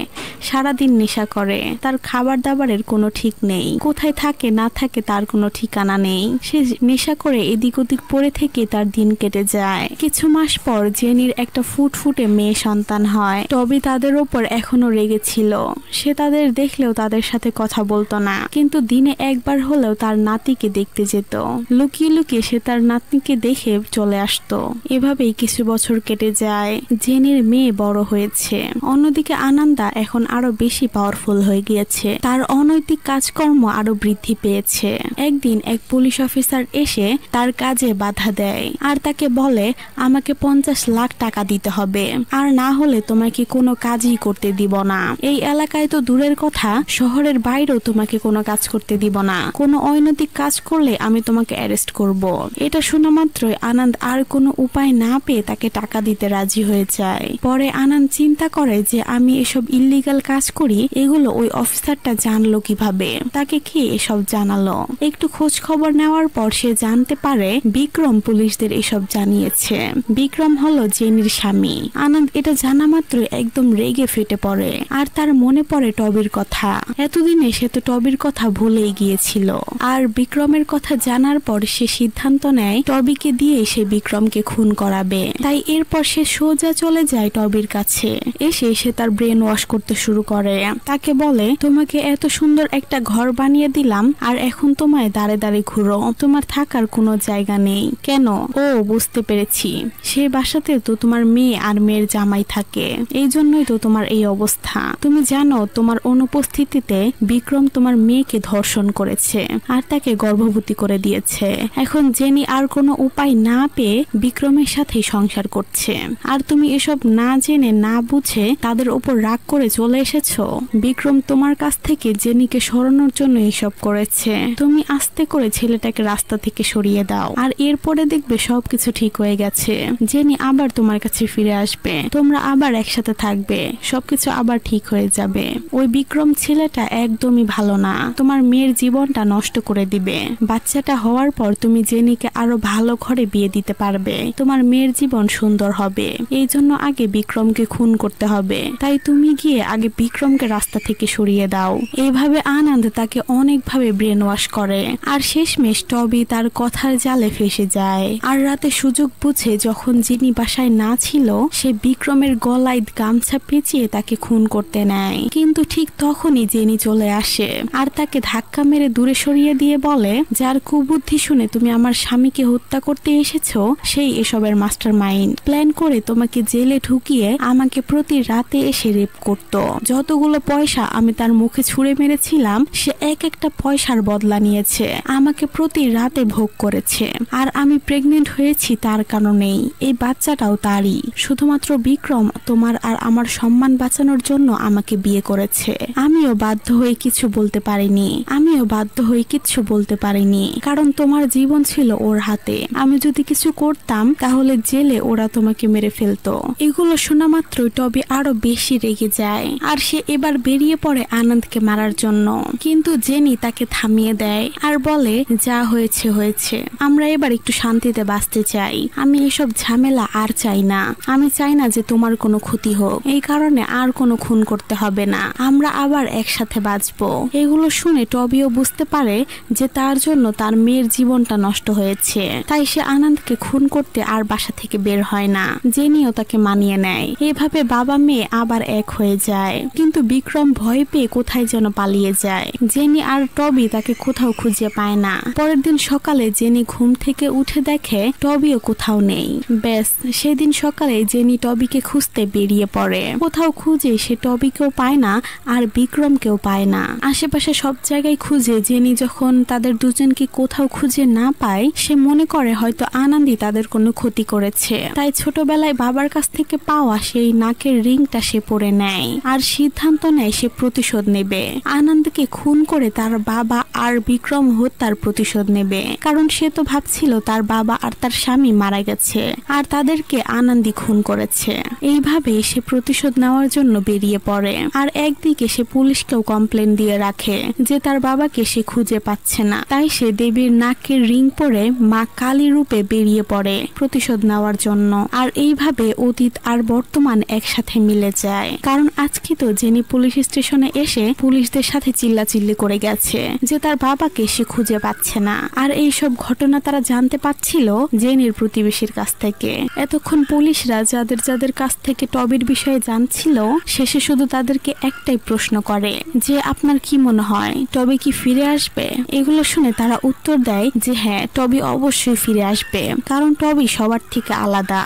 সারাদিন নেশা করে। তার খাবার দাবারের কোনো ঠিক নেই, কোথায় থাকে না থাকে তার কোনো ঠিকানা নেই। সে নেশা করে এদিক ওদিক পড়ে থেকে তার দিন কেটে যায়। কিছু মাস পর জেনির একটা ফুটফুটে মেয়ে সন্তান হয়। টবি তাদের ওপর এখনো রেগেছিল। সে তাদের দেখলেও তাদের সাথে কথা বলতো না, কিন্তু দিনে একবার হলেও তার নাতিকে দেখতে যেত। লুকিয়ে লুকিয়ে সে তার নাতনিকে দেখে চলে আসতো। এভাবেই কিছু বছর কেটে যায়। জেনির মেয়ে বড় হয়েছে। অন্যদিকে আনন্দা এখন আরো বেশি পাওয়ারফুল হয়ে গিয়েছে। তার অনৈতিক কাজকর্ম আরো বৃদ্ধি পেয়েছে। একদিন এক পুলিশ অফিসার এসে তার কাজে বাধা দেয় আর তাকে বলে আমাকে 50 লাখ টাকা দিতে হবে, আর না হলে তোমাকে কোনো কাজই করতে দিব না। এই এলাকায় তো দূরের কথা, শহরের বাইরেও তোমাকে কোনো কাজ করতে দিব না। কোনো অনৈতিক কাজ করলে আমি তোমাকে অ্যারেস্ট করব। এটা শোনা মাত্রই আনন্দ আর কোনো উপায় না পেয়ে তাকে টাকা দিতে রাজি হয়ে যায়। পরে আনন্দ চিন্তা করে যে আমি এসব ইল্লিগাল কাজ করি, এগুলো ওই অফিসারটা জানলো কিভাবে, তাকে কে এসব জানালো। একটু খোঁজ খবর নেওয়ার পর সে জানতে পারে বিক্রম পুলিশদের এসব জানিয়েছে। বিক্রম হলো জেনির স্বামী। আনন্দ এটা জানা মাত্রই একদম রেগে ফেটে পড়ে আর তার মনে পড়ে টবির কথা। এতদিনে সে তো টবির কথা ভুলেই গিয়েছিল। আর বিক্রমের কথা জানার পর সে সিদ্ধান্ত নেয় টবিকে দিয়ে সে বিক্রমকে খুন করাবে। তাই এরপর সে সোজা চলে যায় টবির কাছে। এসে সে তার ব্রেন ওয়াশ করতে শুরু করে। তাকে বলে তোমাকে এত সুন্দর একটা ঘর বানিয়ে দিলাম আর এখন তোমায় দাঁড়ে দাঁড়ে ঘুরো, তোমার থাকার কোনো জায়গা নেই কেন? ও বুঝতে পেরেছি, সে বাসাতে তো তোমার মেয়ে আর মেয়ের জামাই থাকে, এই জন্যই তো তোমার এই অবস্থা। তুমি জানো তোমার অনুপস্থিতিতে বিক্রম তোমার মেয়েকে ধর্ষণ করেছে আর তাকে গর্ভবতী করে দিয়েছে। এখন জেনি আর কোনো উপায় না পেয়ে বিক্রমের সাথে সংসার করছে, আর তুমি এসব না জেনে না বুঝে তাদের উপর রাগ করে চলে এসেছো। বিক্রম তোমার কাছ থেকে জেনিকে সরানোর জন্য এসব করেছে। তুমি আস্তে করে ছেলেটাকে রাস্তা থেকে সরিয়ে দাও, আর এরপরে দেখবে সবকিছু ঠিক হয়ে গেছে। জেনি আবার তোমার কাছে ফিরে আসবে, তোমরা আবার একসাথে থাকবে, সবকিছু আবার ঠিক হয়ে যাবে। ওই বিক্রম ছেলেটা একদমই ভালো না, তোমার মেয়ের জীবনটা নষ্ট করে দিবে। বাচ্চাটা হওয়ার পর তুমি জেনিকে আরো ভালো ঘরে বিয়ে দিতে পারবে, তোমার মেয়ের জীবন সুন্দর হবে। এই জন্য আগে বিক্রমকে খুন করতে হবে, তাই তুমি গিয়ে আগে বিক্রমকে রাস্তা থেকে সরিয়ে দাও। এইভাবে আনন্দ তাকে অনেকভাবে ব্রেন ওয়াশ করে আর শেষমেশ টবি তার কথার জালে ফেসে যায়। আর রাতে সুযোগ বুঝে যখন জেনি বাসায় না ছিল, সে বিক্রমের গলায় গামছা পেঁচিয়ে তাকে খুন করতে নেয়। কিন্তু ঠিক তখনই জেনি চলে আসে আর তাকে ধাক্কা মেরে দূরে সরিয়ে দিয়ে বলে যার কুবুদ্ধি শুনে তুমি আমার স্বামীকে হত্যা করতে এসেছো সেই এসবের মাস্টার মাইন্ড। প্ল্যান করে তোমাকে জেলে ঢুকিয়ে আমাকে প্রতি রাতে এসে রেপ করত। যতগুলো পয়সা আমি তার মুখে ছুঁড়ে মেরেছিলাম সে এক একটা পয়সার বদলা নিয়েছে, আমাকে প্রতি রাতে ভোগ করেছে। আর আমি প্রেগনেন্ট হয়েছি তার কারণেই, এই বাচ্চাটাও তারই। শুধুমাত্র বিক্রম তোমার আর আমার সম্মান বাঁচানোর জন্য আমাকে বিয়ে করেছে। আমিও বাধ্য হয়ে কিছু বলতে পারিনি, কারণ তোমার জীবন ছিল ওর হাতে। আমি যদি কিছু করতাম তাহলে জেলে ওরা তোমাকে মেরে ফেলতো। এগুলো শোনা মাত্রই টবি আরো বেশি রেগে যায় আর সে এবার বেরিয়ে পড়ে আনন্দকে মারার জন্য। কিন্তু জেনি তাকে থামিয়ে দেয় আর বলে যা হয়েছে হয়েছে, আমরা এবার একটু শান্তিতে বাঁচতে চাই। আমি এসব ঝামেলা আর চাই না। আমি চাই না যে তোমার কোনো ক্ষতি হোক, এই কারণে আর কোনো খুন করতে হবে না, আমরা আবার একসাথে বাঁচবো। এগুলো শুনে টবিও বুঝতে পারে যে তার জন্য তার মেয়ের জীবনটা নষ্ট হয়েছে। তাই সে আনন্দকে খুন করতে আর বাসা থেকে বের হয় না। জেনিও তাকে মানিয়ে নেয়। এভাবে বাবা মেয়ে আবার এক হয়ে যায়। কিন্তু বিক্রম ভয় পেয়ে কোথায় যেন পালিয়ে যায়। জেনি আর টবি তাকে কোথাও খুঁজে পায় না। পরের দিন সকালে জেনি ঘুম থেকে উঠে দেখে টবিও কোথাও নেই। ব্যাস সেদিন সকালে জেনি টবিকে খুঁজতে বেরিয়ে পড়ে। কোথাও খুঁজে সে টবিকেও পায় না আর বিক্রমকেও পায় না। আশেপাশে সব জায়গায় খুঁজে জেনি যখন তাদের দুজনকে কোথাও খুঁজে না পায়, সে মনে করে হয়তো আনন্দই তাদের কোনো ক্ষতি করেছে, তাই ছোটবেলায় বাবার কাছ থেকে পাওয়া সেই নাকের রিংটা সে পরে নেয় আর সিদ্ধান্ত নেয় সে প্রতিশোধ নেবে। আনন্দকে খুন করে তার বাবা আর বিক্রম হত্যার প্রতিশোধ নেবে, কারণ সে তো ভাবছিল তার বাবা আর তার স্বামী মারা গেছে আর তাদেরকে আনন্দই খুন করেছে। এইভাবেই সে প্রতিশোধ নেওয়ার জন্য বেরিয়ে পড়ে। আর একদিকে সে পুলিশকেও কমপ্লেন দিয়ে রাখে যে তার বাবাকে সে খুঁজে পাচ্ছে না, তাই সে দেবীর নাকের রিং পরে মা কালী রূপে বেরিয়ে পড়ে প্রতিশোধ নেওয়ার জন্য। আর এইভাবে অতীত আর বর্তমান একসাথে মিলে যায়, কারণ আজকে তো জেনি পুলিশ স্টেশনে এসে পুলিশদের সাথে চিল্লাচিল্লি করে গেছে যে তার বাবাকে সে খুঁজে পাচ্ছে না। আর এইসব ঘটনা তারা জানতে পারছিল জেনির প্রতিবেশীর কাছ থেকে। এতক্ষণ পুলিশরা যাদের যাদের কাছ থেকে টবির বিষয়ে জানছিল, শেষে শুধু তাদেরকে একটাই প্রশ্ন করে যে আপনার কি মনে হয় টবি কি ফিরে আসবে? এগুলো শুনে তারা উত্তর দেয় যে হ্যাঁ, টবি অবশ্যই ফিরে আসবে, কারণ টবি সবার থেকে আলাদা,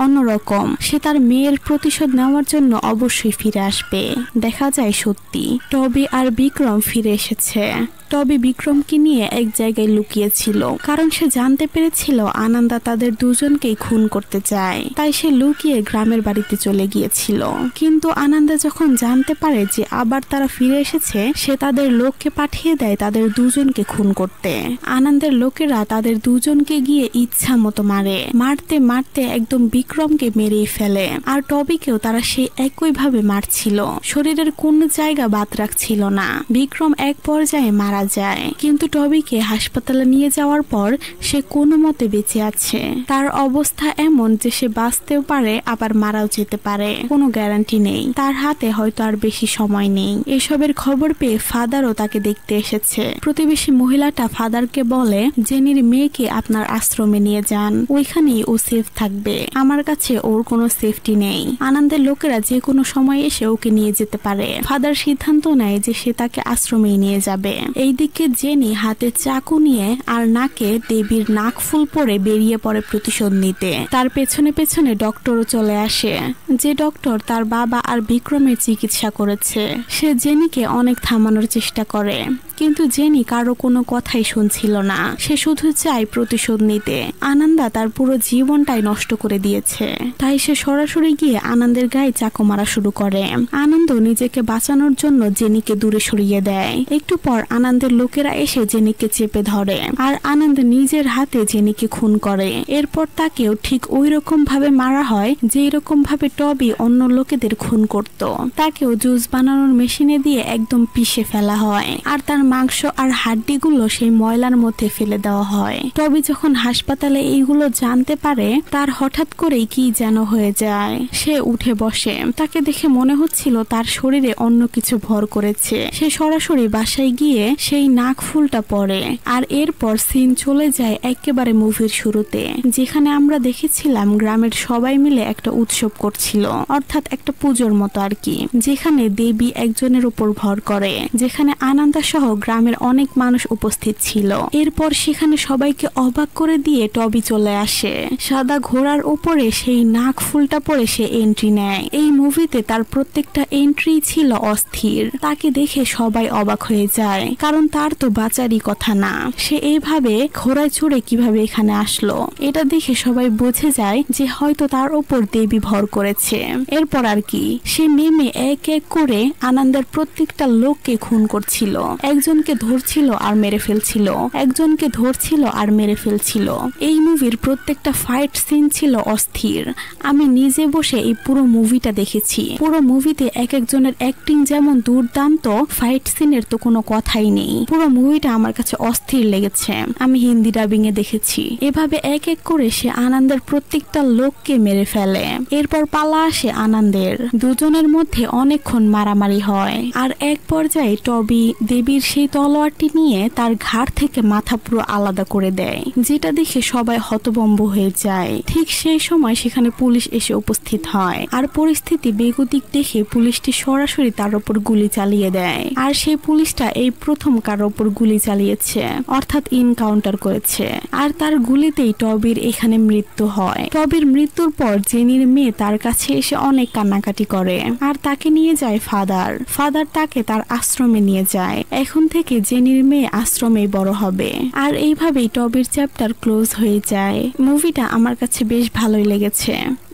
অন্যরকম। সে তার মেয়ের প্রতিশোধ নেওয়ার জন্য অবশ্যই ফিরে আসবে। দেখা যায় সত্যি টবি আর বিক্রম ফিরে এসেছে। টবি বিক্রমকে নিয়ে এক জায়গায় লুকিয়েছিল, কারণ সে জানতে পেরেছিল আনন্দা তাদের দুজনকেই খুন করতে চায়, তাই সে লুকিয়ে গ্রামের বাড়িতে চলে গিয়েছিল। কিন্তু আনন্দা যখন জানতে পারে যে আবার তারা ফিরে এসেছে, সে তাদের লোককে পাঠিয়ে দেয় তাদের দুজনকে খুন করতে। আনন্দের লোকেরা তাদের দুজনকে গিয়ে ইচ্ছা মতো মারে, মারতে মারতে একদম বিক্রমকে মেরেই ফেলে। আর টবিকেও তারা সেই একইভাবে মারছিল, শরীরের কোন জায়গা বাদ রাখছিল না। বিক্রম এক পর্যায়ে মারা যায়, কিন্তু টবিকে হাসপাতালে নিয়ে যাওয়ার পর সে কোনো মতে বেঁচে আছে। তার অবস্থা এমন যে সে বাঁচতেও পারে আবার মারাও যেতে পারে, কোনো গ্যারান্টি নেই। তার হাতে হয়তো আর বেশি সময় নেই। এসবের খবর পেয়ে ফাদারও তাকে দেখতে এসেছে। প্রতিবেশী মহিলাটা ফাদারকে বলে জেনির মেয়েকে আপনার আশ্রমে নিয়ে যান, ওইখানেই ও সেফ থাকবে, আমার কাছে ওর কোনো সেফটি নেই। আনন্দের লোকেরা যে কোনো সময় এসে ওকে নিয়ে যেতে পারে। ফাদার সিদ্ধান্ত নেয় যে সে তাকে আশ্রমেই নিয়ে যাবে। এইদিকে জেনি হাতে চাকু নিয়ে আর নাকে দেবীর নাক ফুল পরে বেরিয়ে পড়ে প্রতিশোধ নিতে। তার পেছনে পেছনে ডক্টরও চলে আসে, যে ডক্টর তার বাবা আর বিক্রমের চিকিৎসা করেছে। সে জেনিকে অনেক থামানোর চেষ্টা করে, কিন্তু জেনি কারো কোনো কথাই শুনছিল না। সে শুধু চায় প্রতিশোধ নিতে। আনন্দা তার পুরো জীবনটাই নষ্ট করে দিয়েছে, তাই সে সরাসরি গিয়ে আনন্দের গায়ে চাকু মারা শুরু করে। আনন্দ নিজেকে বাঁচানোর জন্য জেনিকে দূরে সরিয়ে দেয়। একটু পর আনন্দের লোকেরা এসে জেনিকে চেপে ধরে আর আনন্দ নিজের হাতে জেনিকে খুন করে। এরপর তাকেও ঠিক ওই রকম ভাবে মারা হয় যেই রকম ভাবে টবি অন্য লোকেদের খুন করত। তাকেও জুস বানানোর মেশিনে দিয়ে একদম পিষে ফেলা হয়, আর তার মাংস আর হাড্ডিগুলো সেই ময়লার মধ্যে ফেলে দেওয়া হয়। টবি যখন হাসপাতালে এইগুলো জানতে পারে, তার হঠাৎ করেই কি যেন হয়ে যায়। সে উঠে বসে, তাকে দেখে মনে হচ্ছিল তার শরীরে অন্য কিছু ভর করেছে। সে সরাসরি বাসায় গিয়ে সেই নাক ফুলটা পরে। আর এরপর সিন চলে যায় একেবারে মুভির শুরুতে, যেখানে আমরা দেখেছিলাম গ্রামের সবাই মিলে একটা উৎসব করছিল, অর্থাৎ একটা পুজোর মতো আর কি, যেখানে দেবী একজনের উপর ভর করে, যেখানে আনন্দা সহ গ্রামের অনেক মানুষ উপস্থিত ছিল। এরপর সেখানে সবাইকে অবাক করে দিয়ে টবি চলে আসে। সাদা ঘোড়ার উপরে সেই নাক ফুলটা পরে সে এন্ট্রি নেয়। এই মুভিতে তার প্রত্যেকটা এন্ট্রি ছিল অস্থির। তাকে দেখে সবাই অবাক হয়ে যায়, কারণ তার তো বাঁচারই কথা না। সে এইভাবে ঘোড়ায় চড়ে কিভাবে এখানে আসলো, এটা দেখে সবাই বুঝে যায় যে হয়তো তার উপর দেবী ভর করেছে। এরপর আর কি, সে নেমে এক এক করে আনন্দের প্রত্যেকটা লোককে খুন করছিল। একজনকে ধরছিল আর মেরে ফেলছিল, একজনকে ধরছিল আর মেরে ফেলছিল। এই মুভির প্রত্যেকটা ফাইট সিন ছিল অস্থির। আমি নিজে বসে এই পুরো মুভিটা দেখেছি। পুরো মুভিতে এক একজনের অ্যাক্টিং যেমন দুর্দান্ত, ফাইট সিনের তো কোনো কথাই নেই। পুরো মুভিটা আমার কাছে অস্থির লেগেছে। আমি হিন্দি ডাবিং এ দেখেছি। এভাবে এক এক করে সে আনন্দের প্রত্যেকটা লোককে মেরে ফেলে। এরপর পালা আসে আনন্দের। দুজনের মধ্যে অনেকক্ষণ মারামারি হয়, আর এক পর্যায়ে টবি দেবীর সেই তলোয়ারটি নিয়ে তার ঘাড় থেকে মাথা পুরো আলাদা করে দেয়, যেটা দেখে সবাই হতভম্ব হয়ে যায়। ঠিক সেই সময় সেখানে পুলিশ এসে উপস্থিত হয়, আর পরিস্থিতি বেগতিক দেখে পুলিশটি সরাসরি তার উপর গুলি চালিয়ে দেয়। আর সেই পুলিশটা এই প্রথম কার উপর গুলি চালিয়েছে, অর্থাৎ ইনকাউন্টার করেছে। আর তার গুলিতেই টবির এখানে মৃত্যু হয়। টবির মৃত্যুর পর জেনির মেয়ে তার কাছে এসে অনেক কান্নাকাটি করে, আর তাকে নিয়ে যায় ফাদার। ফাদার তাকে তার আশ্রমে নিয়ে যায়। এখন থেকে জেনির মেয়ে আশ্রমে বড় হবে। আর এইভাবেই টবির চ্যাপ্টার ক্লোজ হয়ে যায়। মুভিটা আমার কাছে বেশ ভালোই লেগেছে,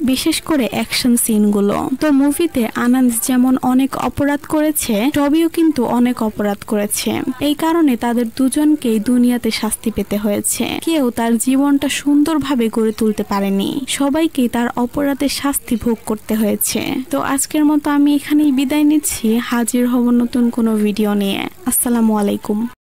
বিশেষ করে অ্যাকশন সিনগুলো। তো মুভিতে আনন্দ যেমন অনেক অপরাধ করেছে, টবিও কিন্তু অনেক অপরাধ করেছে। এই কারণে তাদের দুজনকেই দুনিয়াতে শাস্তি পেতে হয়েছে। কেউ তার জীবনটা সুন্দরভাবে গড়ে তুলতে পারেনি, সবাইকে তার অপরাধের শাস্তি ভোগ করতে হয়েছে। তো আজকের মতো আমি এখানেই বিদায় নিচ্ছি। হাজির হব নতুন কোনো ভিডিও নিয়ে। আসসালামু আলাইকুম।